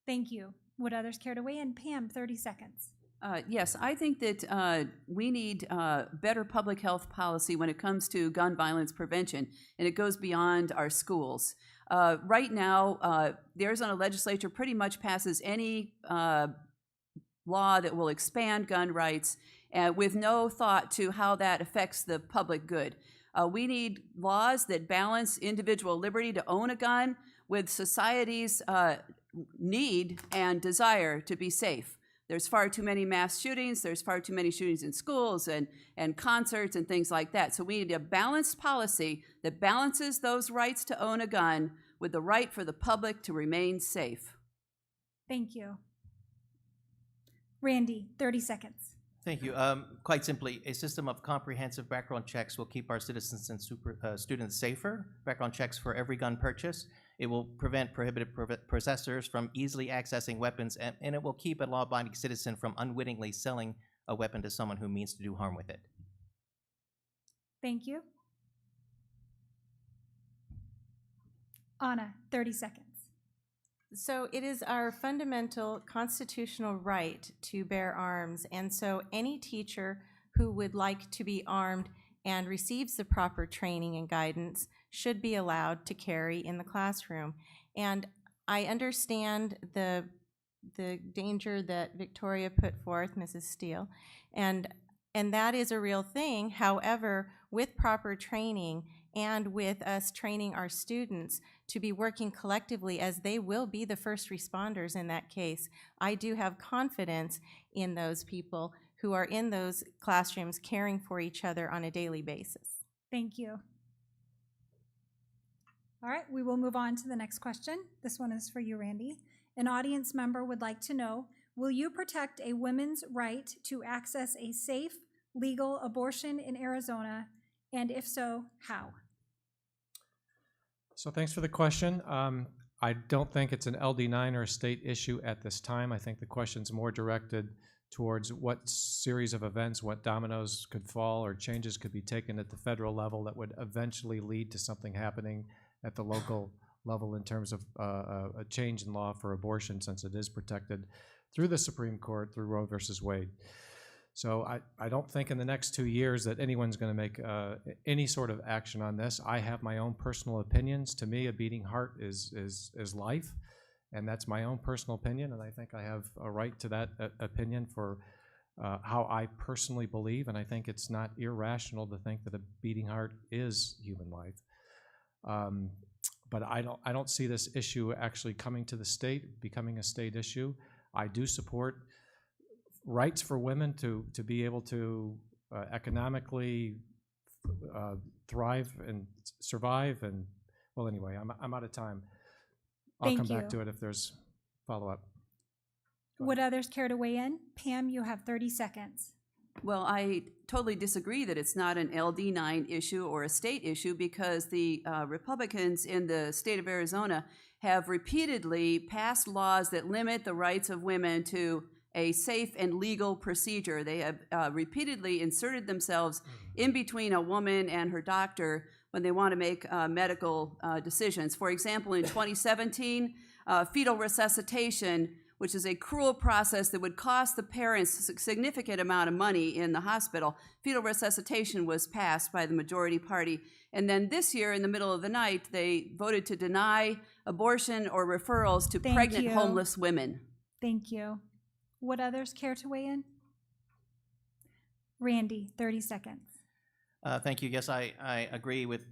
Thank you. Would others care to weigh in? Pam, 30 seconds. Yes, I think that we need better public health policy when it comes to gun violence prevention, and it goes beyond our schools. Right now, the Arizona legislature pretty much passes any law that will expand gun rights with no thought to how that affects the public good. We need laws that balance individual liberty to own a gun with society's need and desire to be safe. There's far too many mass shootings, there's far too many shootings in schools and concerts and things like that. So we need a balanced policy that balances those rights to own a gun with the right for the public to remain safe. Thank you. Randy, 30 seconds. Thank you. Quite simply, a system of comprehensive background checks will keep our citizens and students safer. Background checks for every gun purchase. It will prevent prohibited possessors from easily accessing weapons, and it will keep a law-abiding citizen from unwittingly selling a weapon to someone who means to do harm with it. Thank you. Anna, 30 seconds. So it is our fundamental constitutional right to bear arms, and so any teacher who would like to be armed and receives the proper training and guidance should be allowed to carry in the classroom. And I understand the danger that Victoria put forth, Mrs. Steele, and that is a real thing. However, with proper training and with us training our students to be working collectively, as they will be the first responders in that case, I do have confidence in those people who are in those classrooms caring for each other on a daily basis. Thank you. All right, we will move on to the next question. This one is for you, Randy. An audience member would like to know, will you protect a woman's right to access a safe, legal abortion in Arizona? And if so, how? So thanks for the question. I don't think it's an LD9 or a state issue at this time. I think the question's more directed towards what series of events, what dominoes could fall or changes could be taken at the federal level that would eventually lead to something happening at the local level in terms of a change in law for abortion, since it is protected through the Supreme Court, through Roe versus Wade. So I don't think in the next 2 years that anyone's going to make any sort of action on this. I have my own personal opinions. To me, a beating heart is life, and that's my own personal opinion, and I think I have a right to that opinion for how I personally believe, and I think it's not irrational to think that a beating heart is human life. But I don't see this issue actually coming to the state, becoming a state issue. I do support rights for women to be able to economically thrive and survive. And well, anyway, I'm out of time. I'll come back to it if there's follow-up. Would others care to weigh in? Pam, you have 30 seconds. Well, I totally disagree that it's not an LD9 issue or a state issue, because the Republicans in the state of Arizona have repeatedly passed laws that limit the rights of women to a safe and legal procedure. They have repeatedly inserted themselves in between a woman and her doctor when they want to make medical decisions. For example, in 2017, fetal resuscitation, which is a cruel process that would cost the parents a significant amount of money in the hospital, fetal resuscitation was passed by the majority party. And then this year, in the middle of the night, they voted to deny abortion or referrals to pregnant homeless women. Thank you. Would others care to weigh in? Randy, 30 seconds. Thank you. Yes, I agree with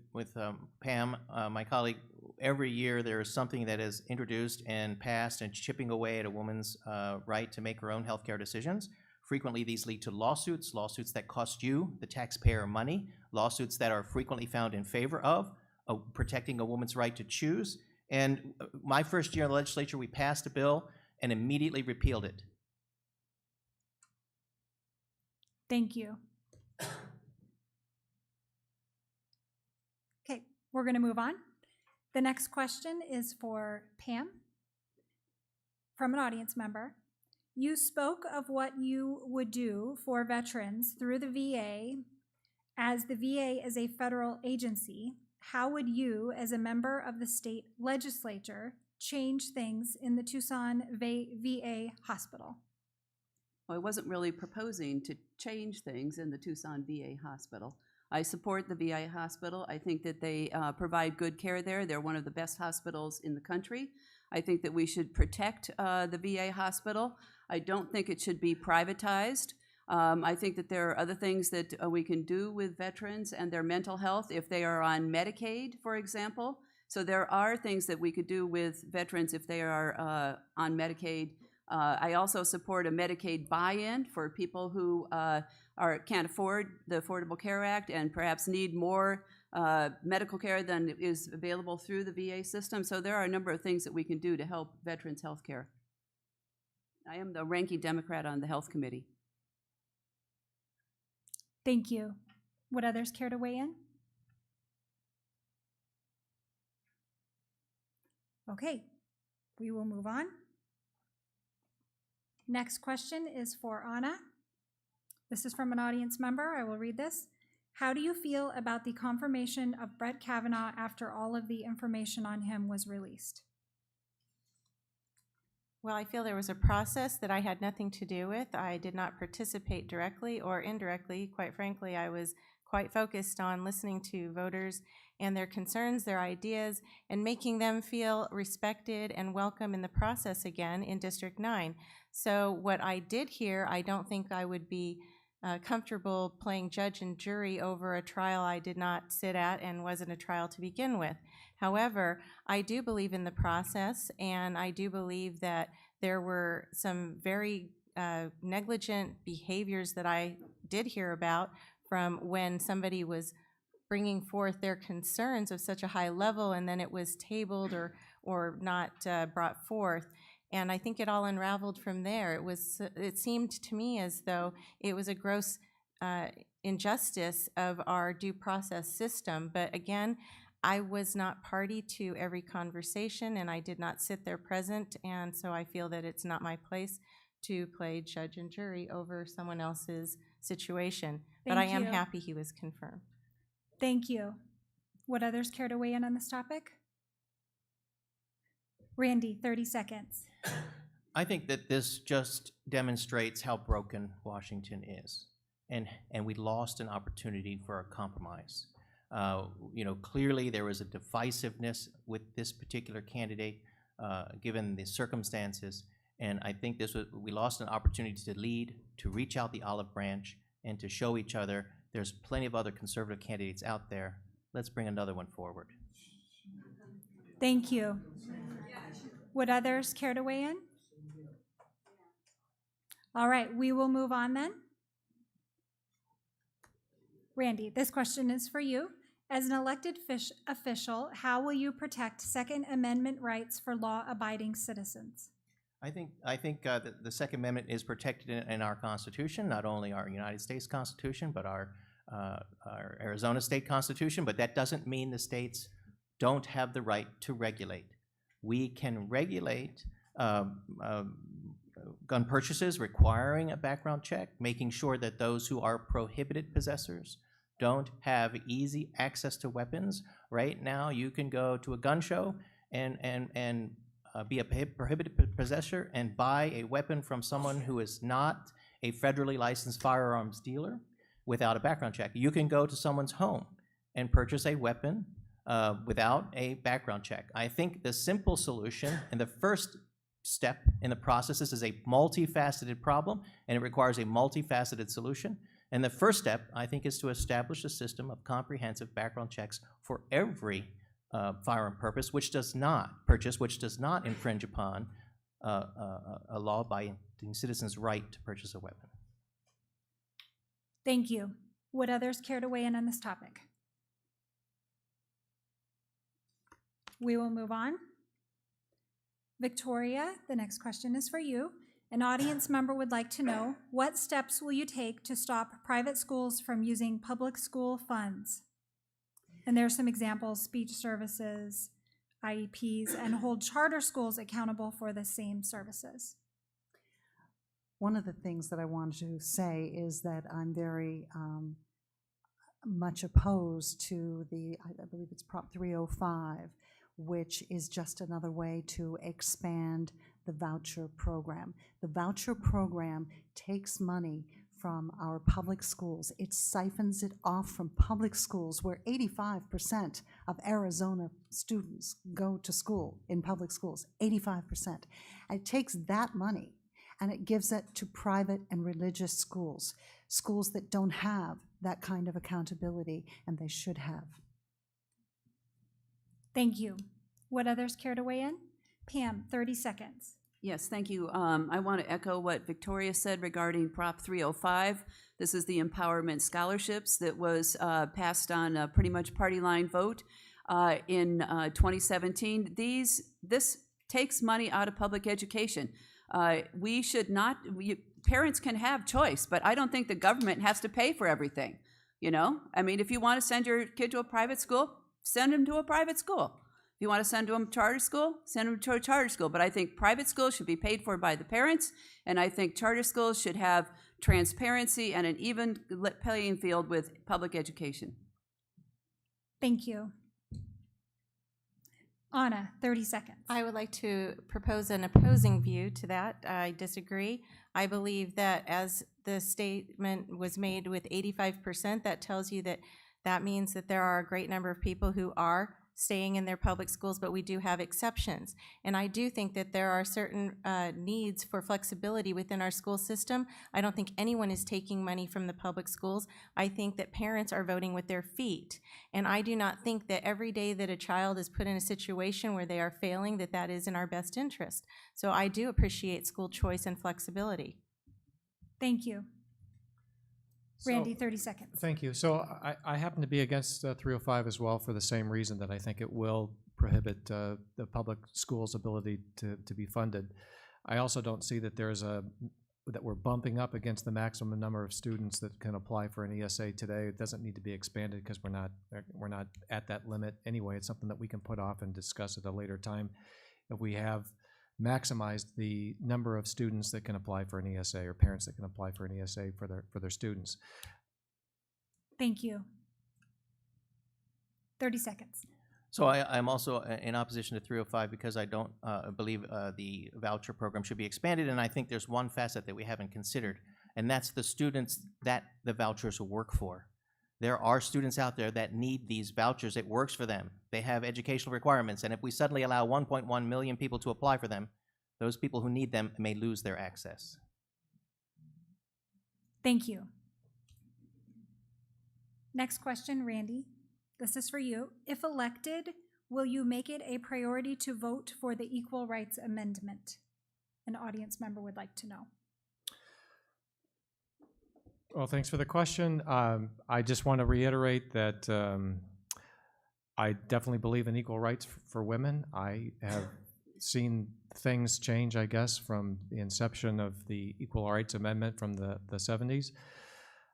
Pam, my colleague. Every year there is something that is introduced and passed and chipping away at a woman's right to make her own healthcare decisions. Frequently these lead to lawsuits that cost you, the taxpayer, money, lawsuits that are frequently found in favor of protecting a woman's right to choose. And my first year in the legislature, we passed a bill and immediately repealed it. Thank you. Okay, we're going to move on. The next question is for Pam from an audience member. You spoke of what you would do for veterans through the VA. As the VA is a federal agency, how would you, as a member of the state legislature, change things in the Tucson VA hospital? Well, I wasn't really proposing to change things in the Tucson VA hospital. I support the VA hospital. I think that they provide good care there. They're one of the best hospitals in the country. I think that we should protect the VA hospital. I don't think it should be privatized. I think that there are other things that we can do with veterans and their mental health if they are on Medicaid, for example. So there are things that we could do with veterans if they are on Medicaid. I also support a Medicaid buy-in for people who can't afford the Affordable Care Act and perhaps need more medical care than is available through the VA system. So there are a number of things that we can do to help veterans' health care. I am the ranking Democrat on the Health Committee. Thank you. Would others care to weigh in? Okay, we will move on. Next question is for Anna. This is from an audience member. I will read this. How do you feel about the confirmation of Brett Kavanaugh after all of the information on him was released? Well, I feel there was a process that I had nothing to do with. I did not participate directly or indirectly. Quite frankly, I was quite focused on listening to voters and their concerns, their ideas, and making them feel respected and welcome in the process again in District 9. So what I did here, I don't think I would be comfortable playing judge and jury over a trial I did not sit at and wasn't a trial to begin with. However, I do believe in the process, and I do believe that there were some very negligent behaviors that I did hear about from when somebody was bringing forth their concerns of such a high level and then it was tabled or not brought forth. And I think it all unraveled from there. It seemed to me as though it was a gross injustice of our due process system. But again, I was not party to every conversation and I did not sit there present, and so I feel that it's not my place to play judge and jury over someone else's situation. But I am happy he was confirmed. Thank you. Would others care to weigh in on this topic? Randy, 30 seconds. I think that this just demonstrates how broken Washington is, and we lost an opportunity for a compromise. Clearly there was a divisiveness with this particular candidate, given the circumstances, and I think we lost an opportunity to lead, to reach out the olive branch, and to show each other there's plenty of other conservative candidates out there. Let's bring another one forward. Thank you. Would others care to weigh in? All right, we will move on then. Randy, this question is for you. As an elected official, how will you protect Second Amendment rights for law-abiding citizens? I think that the Second Amendment is protected in our Constitution, not only our United States Constitution, but our Arizona State Constitution. But that doesn't mean the states don't have the right to regulate. We can regulate gun purchases requiring a background check, making sure that those who are prohibited possessors don't have easy access to weapons. Right now, you can go to a gun show and be a prohibited possessor and buy a weapon from someone who is not a federally licensed firearms dealer without a background check. You can go to someone's home and purchase a weapon without a background check. I think the simple solution and the first step in the process, this is a multifaceted problem and it requires a multifaceted solution. And the first step, I think, is to establish a system of comprehensive background checks for every firearm purchase, which does not infringe upon a law-abiding citizen's right to purchase a weapon. Thank you. Would others care to weigh in on this topic? We will move on. Victoria, the next question is for you. An audience member would like to know, what steps will you take to stop private schools from using public school funds? And there's some examples: speech services, IEPs, and hold charter schools accountable for the same services. One of the things that I wanted to say is that I'm very much opposed to I believe it's Prop 305, which is just another way to expand the voucher program. The voucher program takes money from our public schools. It siphons it off from public schools, where 85% of Arizona students go to school in public schools, 85%. And it takes that money and it gives it to private and religious schools, schools that don't have that kind of accountability, and they should have. Thank you. Would others care to weigh in? Pam, 30 seconds. Yes, thank you. I want to echo what Victoria said regarding Prop 305. This is the empowerment scholarships that was passed on a pretty much party line vote in 2017. This takes money out of public education. We should not, parents can have choice, but I don't think the government has to pay for everything, you know? I mean, if you want to send your kid to a private school, send them to a private school. If you want to send them to charter school, send them to a charter school. But I think private schools should be paid for by the parents, and I think charter schools should have transparency and an even playing field with public education. Thank you. Anna, 30 seconds. I would like to propose an opposing view to that. I disagree. I believe that as the statement was made with 85%, that tells you that means that there are a great number of people who are staying in their public schools, but we do have exceptions. And I do think that there are certain needs for flexibility within our school system. I don't think anyone is taking money from the public schools. I think that parents are voting with their feet. And I do not think that every day that a child is put in a situation where they are failing, that is in our best interest. So I do appreciate school choice and flexibility. Thank you. So- Randy, 30 seconds. Thank you. So I happen to be against 305 as well, for the same reason, that I think it will prohibit the public school's ability to be funded. I also don't see that that we're bumping up against the maximum number of students that can apply for an ESA today. It doesn't need to be expanded because we're not at that limit anyway. It's something that we can put off and discuss at a later time if we have maximized the number of students that can apply for an ESA, or parents that can apply for an ESA for their students. Thank you. 30 seconds. So I'm also in opposition to 305 because I don't believe the voucher program should be expanded, and I think there's one facet that we haven't considered, and that's the students that the vouchers will work for. There are students out there that need these vouchers. It works for them. They have educational requirements, and if we suddenly allow 1.1 million people to apply for them, those people who need them may lose their access. Thank you. Next question, Randy. This is for you. If elected, will you make it a priority to vote for the Equal Rights Amendment? An audience member would like to know. Well, thanks for the question. I just want to reiterate that I definitely believe in equal rights for women. I have seen things change, I guess, from the inception of the Equal Rights Amendment from the 70s.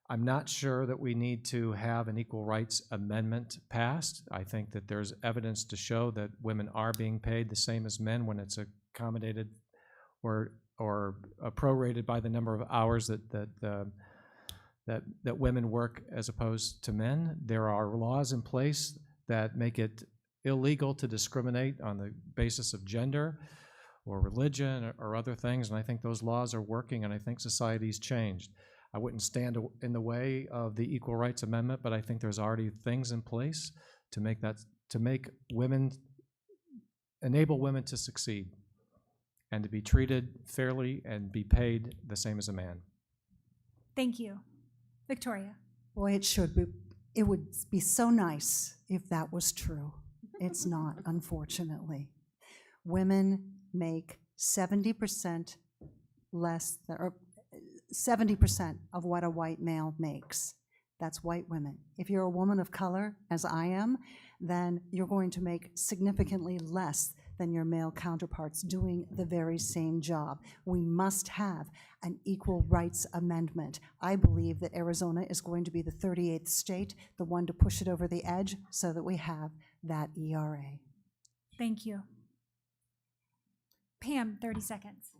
I'm not sure that we need to have an Equal Rights Amendment passed. I think that there's evidence to show that women are being paid the same as men when it's accommodated or prorated by the number of hours that women work as opposed to men. There are laws in place that make it illegal to discriminate on the basis of gender or religion or other things, and I think those laws are working, and I think society's changed. I wouldn't stand in the way of the Equal Rights Amendment, but I think there's already things in place to make women, enable women to succeed and to be treated fairly and be paid the same as a man. Thank you. Victoria. Boy, it should be. It would be so nice if that was true. It's not, unfortunately. Women make 70% less, or 70% of what a white male makes. That's white women. If you're a woman of color, as I am, then you're going to make significantly less than your male counterparts doing the very same job. We must have an equal rights amendment. I believe that Arizona is going to be the 38th state, the one to push it over the edge so that we have that ERA. Thank you. Pam, 30 seconds.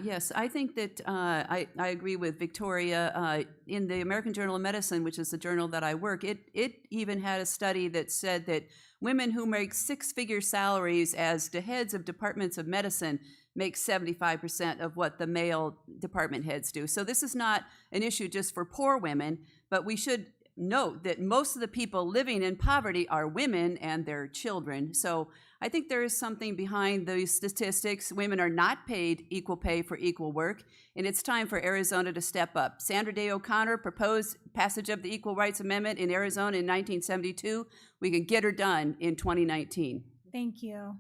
Yes, I think that I agree with Victoria. In the American Journal of Medicine, which is the journal that I work, it even had a study that said that women who make six-figure salaries as the heads of departments of medicine make 75% of what the male department heads do. So this is not an issue just for poor women, but we should note that most of the people living in poverty are women and their children. So I think there is something behind these statistics. Women are not paid equal pay for equal work, and it's time for Arizona to step up. Sandra Day O'Connor proposed passage of the Equal Rights Amendment in Arizona in 1972. We can get her done in 2019. Thank you.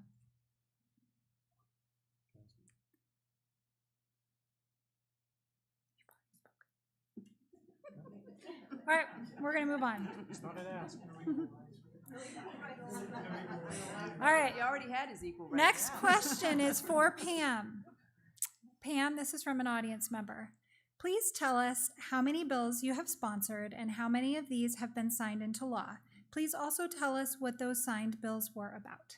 All right, we're going to move on. All right, He already had his equal rights. next question is for Pam. Pam, this is from an audience member. Please tell us how many bills you have sponsored and how many of these have been signed into law. Please also tell us what those signed bills were about.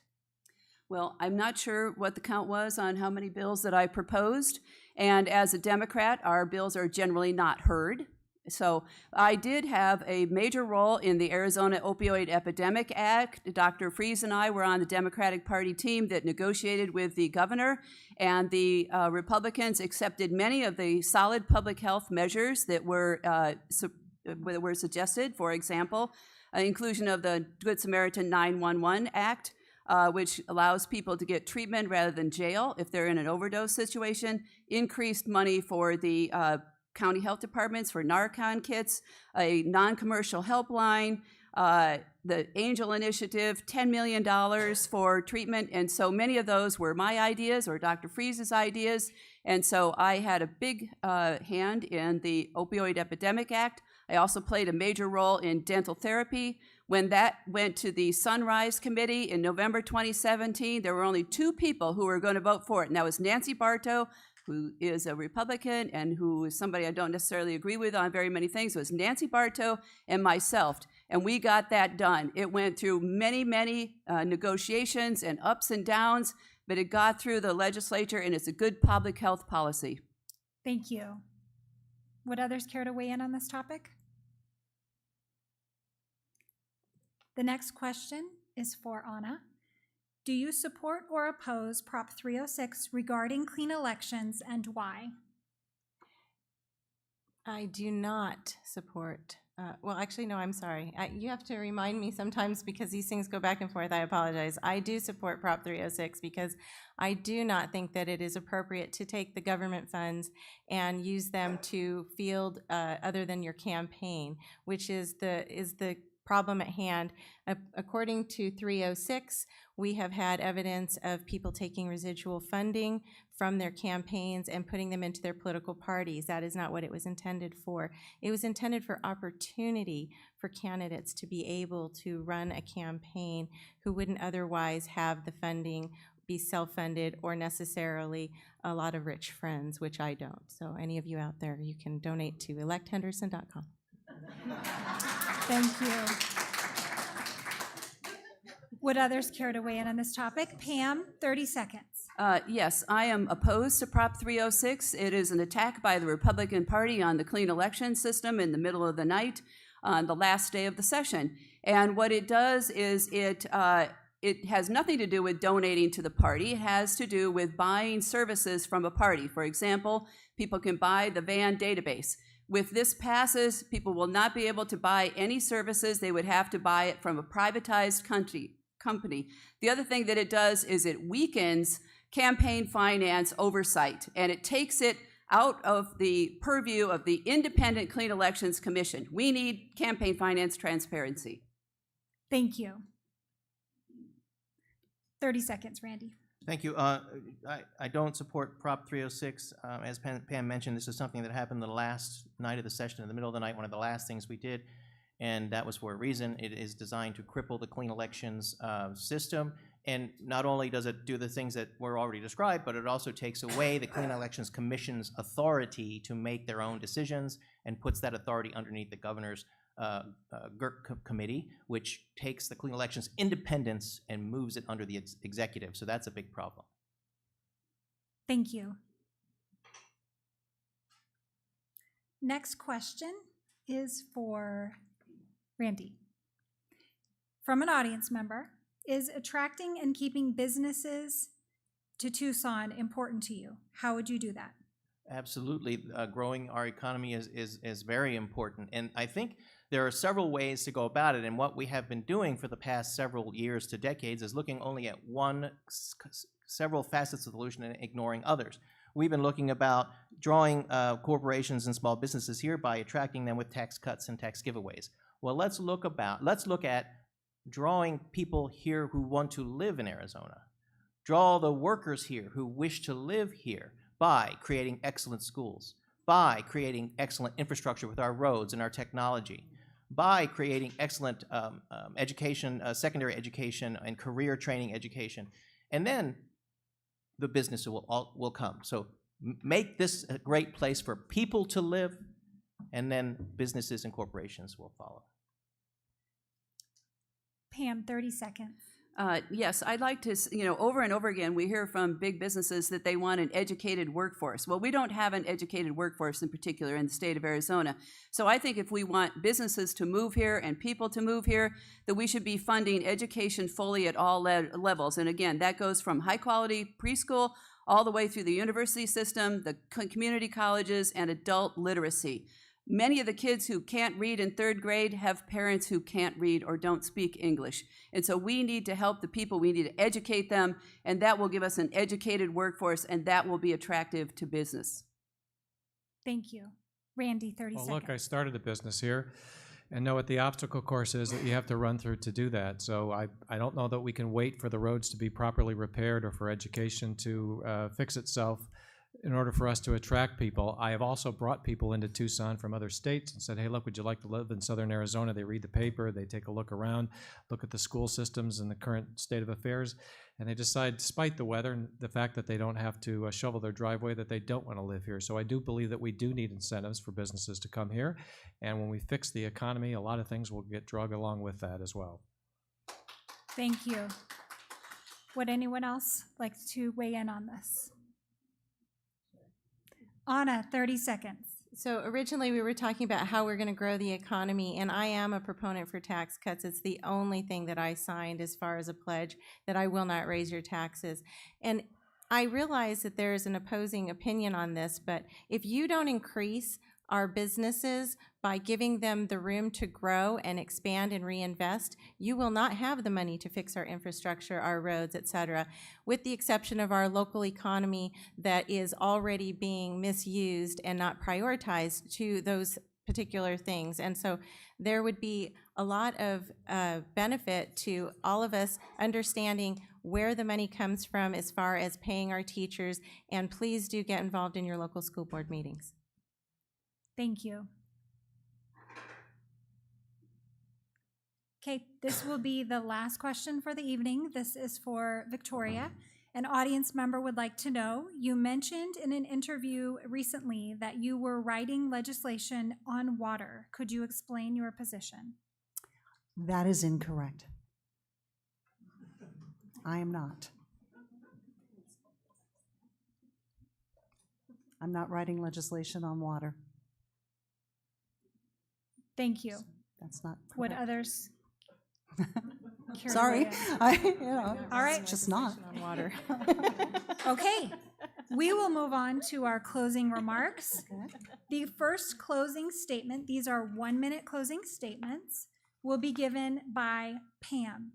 Well, I'm not sure what the count was on how many bills that I proposed, and as a Democrat, our bills are generally not heard. So I did have a major role in the Arizona Opioid Epidemic Act. Dr. Freeze and I were on the Democratic Party team that negotiated with the governor, and the Republicans accepted many of the solid public health measures that were suggested. For example, inclusion of the Good Samaritan 911 Act, which allows people to get treatment rather than jail if they're in an overdose situation, increased money for the county health departments for Narcan kits, a non-commercial helpline, the Angel Initiative, $10 million for treatment, and so many of those were my ideas or Dr. Freeze's ideas, and so I had a big hand in the Opioid Epidemic Act. I also played a major role in dental therapy. When that went to the Sunrise Committee in November 2017, there were only two people who were going to vote for it, and that was Nancy Bartow, who is a Republican and who is somebody I don't necessarily agree with on very many things. It was Nancy Bartow and myself, and we got that done. It went through many, many negotiations and ups and downs, but it got through the legislature, and it's a good public health policy. Thank you. Would others care to weigh in on this topic? The next question is for Anna. Do you support or oppose Prop 306 regarding clean elections, and why? I do not support, well, actually, no, I'm sorry. You have to remind me sometimes because these things go back and forth. I apologize. I do support Prop 306 because I do not think that it is appropriate to take the government funds and use them to field other than your campaign, which is the problem at hand. According to 306, we have had evidence of people taking residual funding from their campaigns and putting them into their political parties. That is not what it was intended for. It was intended for opportunity for candidates to be able to run a campaign who wouldn't otherwise have the funding, be self-funded, or necessarily a lot of rich friends, which I don't. So any of you out there, you can donate to electhenderson.com. Thank you. Would others care to weigh in on this topic? Pam, 30 seconds. Yes, I am opposed to Prop 306. It is an attack by the Republican Party on the clean election system in the middle of the night on the last day of the session. And what it does is it has nothing to do with donating to the party. It has to do with buying services from a party. For example, people can buy the VAN database. With this passes, people will not be able to buy any services. They would have to buy it from a privatized company. The other thing that it does is it weakens campaign finance oversight, and it takes it out of the purview of the Independent Clean Elections Commission. We need campaign finance transparency. Thank you. 30 seconds, Randy. Thank you. I don't support Prop 306. As Pam mentioned, this is something that happened the last night of the session, in the middle of the night, one of the last things we did, and that was for a reason. It is designed to cripple the clean elections system And not only does it do the things that were already described, but it also takes away the Clean Elections Commission's authority to make their own decisions and puts that authority underneath the governor's GERC committee, which takes the Clean Elections independence and moves it under the executive. So that's a big problem. Thank you. Next question is for Randy. From an audience member, is attracting and keeping businesses to Tucson important to you? How would you do that? Absolutely. Growing our economy is very important. And I think there are several ways to go about it. And what we have been doing for the past several years to decades is looking only at several facets of the solution and ignoring others. We've been looking about drawing corporations and small businesses here by attracting them with tax cuts and tax giveaways. Well, let's look at drawing people here who want to live in Arizona. Draw the workers here who wish to live here by creating excellent schools, by creating excellent infrastructure with our roads and our technology, by creating excellent education, secondary education and career training education. And then the business will come. So make this a great place for people to live, and then businesses and corporations will follow. Pam, 30 seconds. Yes, I'd like to, over and over again, we hear from big businesses that they want an educated workforce. Well, we don't have an educated workforce in particular in the state of Arizona. So I think if we want businesses to move here and people to move here, that we should be funding education fully at all levels. And again, that goes from high quality preschool all the way through the university system, the community colleges, and adult literacy. Many of the kids who can't read in third grade have parents who can't read or don't speak English. And so we need to help the people, we need to educate them, and that will give us an educated workforce, and that will be attractive to business. Thank you. Randy, 30 Well, seconds. look, I started a business here and know what the obstacle course is that you have to run through to do that. So I don't know that we can wait for the roads to be properly repaired or for education to fix itself in order for us to attract people. I have also brought people into Tucson from other states and said, hey, look, would you like to live in Southern Arizona? They read the paper, they take a look around, look at the school systems and the current state of affairs, and they decide, despite the weather and the fact that they don't have to shovel their driveway, that they don't want to live here. So I do believe that we do need incentives for businesses to come here, and when we fix the economy, a lot of things will get drug along with that as well. Thank you. Would anyone else like to weigh in on this? Anna, 30 seconds. So originally we were talking about how we're going to grow the economy, and I am a proponent for tax cuts. It's the only thing that I signed as far as a pledge that I will not raise your taxes. And I realize that there is an opposing opinion on this, but if you don't increase our businesses by giving them the room to grow and expand and reinvest, you will not have the money to fix our infrastructure, our roads, et cetera, with the exception of our local economy that is already being misused and not prioritized to those particular things. And so there would be a lot of benefit to all of us understanding where the money comes from as far as paying our teachers, and please do get involved in your local school board meetings. Thank you. Okay, this will be the last question for the evening. This is for Victoria. An audience member would like to know, you mentioned in an interview recently that you were writing legislation on water. Could you explain your position? That is incorrect. I am not. I'm not writing legislation on water. Thank you. That's not Would correct. others? care to Sorry, weigh in? All right. it's just not. On water. Okay, we will move on to our closing remarks. The first closing statement, these are 1-minute closing statements, will be given by Pam.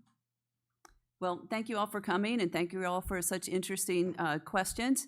Well, thank you all for coming, and thank you all for such interesting questions.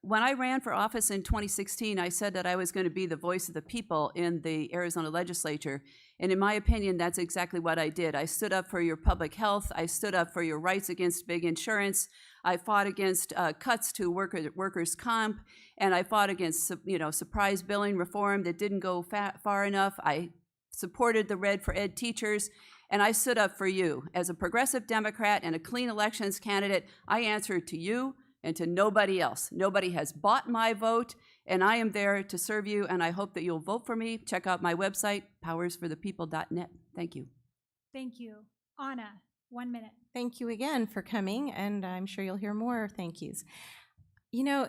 When I ran for office in 2016, I said that I was going to be the voice of the people in the Arizona legislature. And in my opinion, that's exactly what I did. I stood up for your public health. I stood up for your rights against big insurance. I fought against cuts to workers' comp, and I fought against surprise billing reform that didn't go far enough. I supported the Red for Ed teachers, and I stood up for you. As a progressive Democrat and a clean elections candidate, I answer to you and to nobody else. Nobody has bought my vote, and I am there to serve you, and I hope that you'll vote for me. Check out my website, powersforthepeople.net. Thank you. Thank you. Anna, 1 minute. Thank you again for coming, and I'm sure you'll hear more thank yous. You know,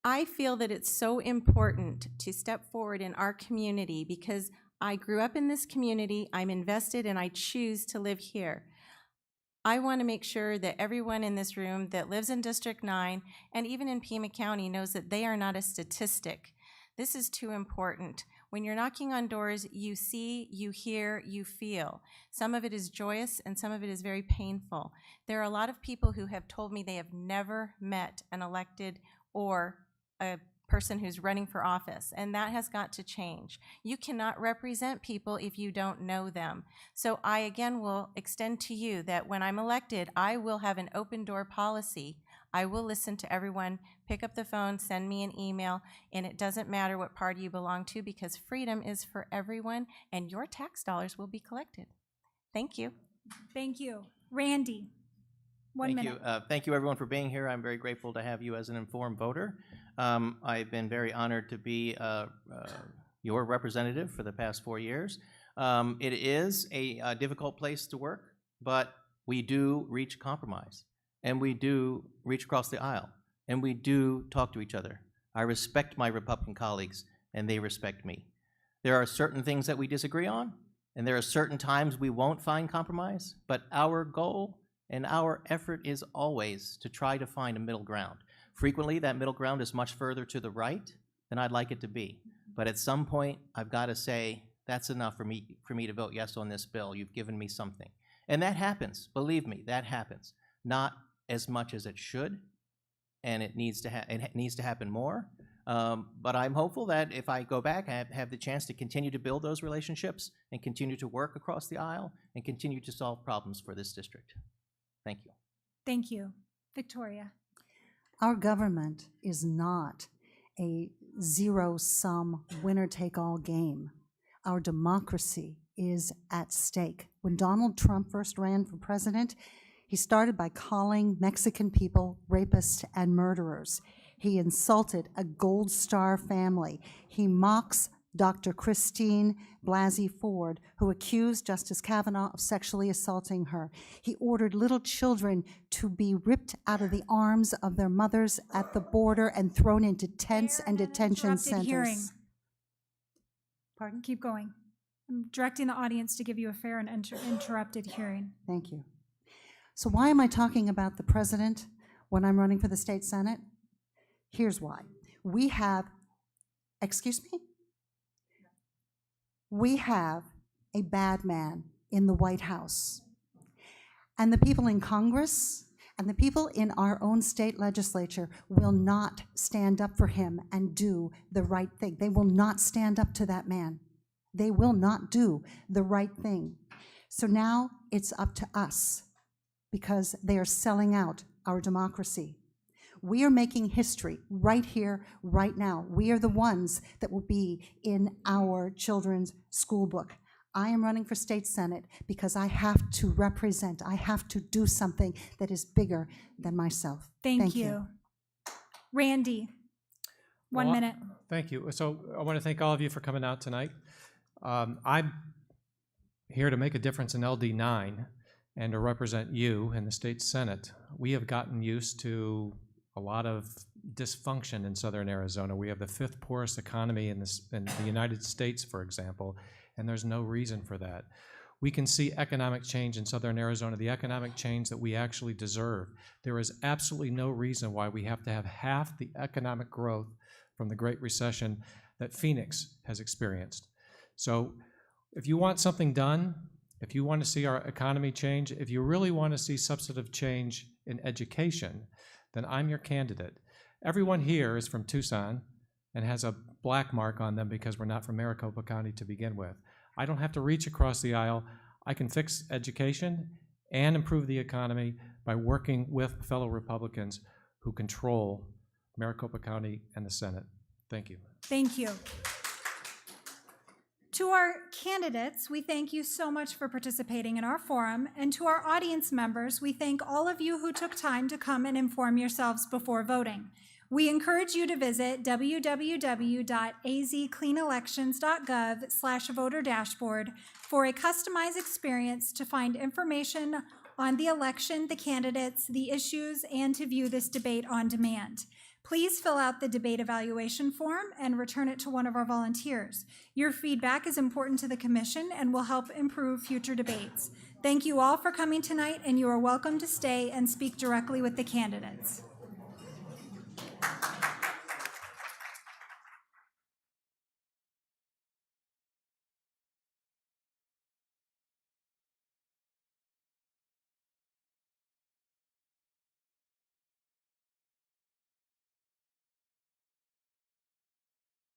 I feel that it's so important to step forward in our community because I grew up in this community, I'm invested, and I choose to live here. I want to make sure that everyone in this room that lives in District 9 and even in Pima County knows that they are not a statistic. This is too important. When you're knocking on doors, you see, you hear, you feel. Some of it is joyous and some of it is very painful. There are a lot of people who have told me they have never met an elected or a person who's running for office, and that has got to change. You cannot represent people if you don't know them. So I again will extend to you that when I'm elected, I will have an open door policy. I will listen to everyone, pick up the phone, send me an email, and it doesn't matter what party you belong to because freedom is for everyone and your tax dollars will be collected. Thank you. Thank you. Randy, 1 minute. Thank you, everyone, for being here. I'm very grateful to have you as an informed voter. I've been very honored to be your representative for the past 4 years. It is a difficult place to work, but we do reach compromise, and we do reach across the aisle, and we do talk to each other. I respect my Republican colleagues, and they respect me. There are certain things that we disagree on, and there are certain times we won't find compromise, but our goal and our effort is always to try to find a middle ground. Frequently, that middle ground is much further to the right than I'd like it to be. But at some point, I've got to say, that's enough for me to vote yes on this bill. You've given me something. And that happens. Believe me, that happens. Not as much as it should, and it needs to happen more. But I'm hopeful that if I go back, I have the chance to continue to build those relationships and continue to work across the aisle and continue to solve problems for this district. Thank you. Thank you. Victoria. Our government is not a zero-sum, winner-take-all game. Our democracy is at stake. When Donald Trump first ran for president, he started by calling Mexican people rapists and murderers. He insulted a Gold Star family. He mocks Dr. Christine Blasey Ford, who accused Justice Kavanaugh of sexually assaulting her. He ordered little children to be ripped out of the arms of their mothers at the border and thrown into tents and detention centers. Hearing. Pardon? Keep going. I'm directing the audience to give you a fair and interrupted hearing. Thank you. So why am I talking about the president when I'm running for the state senate? Here's why. We have, excuse me? We have a bad man in the White House. And the people in Congress and the people in our own state legislature will not stand up for him and do the right thing. They will not stand up to that man. They will not do the right thing. So now it's up to us because they are selling out our democracy. We are making history right here, right now. We are the ones that will be in our children's school book. I am running for state senate because I have to represent, I have to do something that is bigger than myself. Thank you. Randy, 1 minute. Thank you. So I want to thank all of you for coming out tonight. I'm here to make a difference in LD9 and to represent you in the state senate. We have gotten used to a lot of dysfunction in southern Arizona. We have the 5th poorest economy in the United States, for example, and there's no reason for that. We can see economic change in southern Arizona, the economic change that we actually deserve. There is absolutely no reason why we have to have half the economic growth from the Great Recession that Phoenix has experienced. So if you want something done, if you want to see our economy change, if you really want to see substantive change in education, then I'm your candidate. Everyone here is from Tucson and has a black mark on them because we're not from Maricopa County to begin with. I don't have to reach across the aisle. I can fix education and improve the economy by working with fellow Republicans who control Maricopa County and the Senate. Thank you. Thank you. To our candidates, we thank you so much for participating in our forum, and to our audience members, we thank all of you who took time to come and inform yourselves before voting. We encourage you to visit www.azcleanelections.gov/voter dashboard for a customized experience to find information on the election, the candidates, the issues, and to view this debate on demand. Please fill out the debate evaluation form and return it to one of our volunteers. Your feedback is important to the commission and will help improve future debates. Thank you all for coming tonight, and you are welcome to stay and speak directly with the candidates.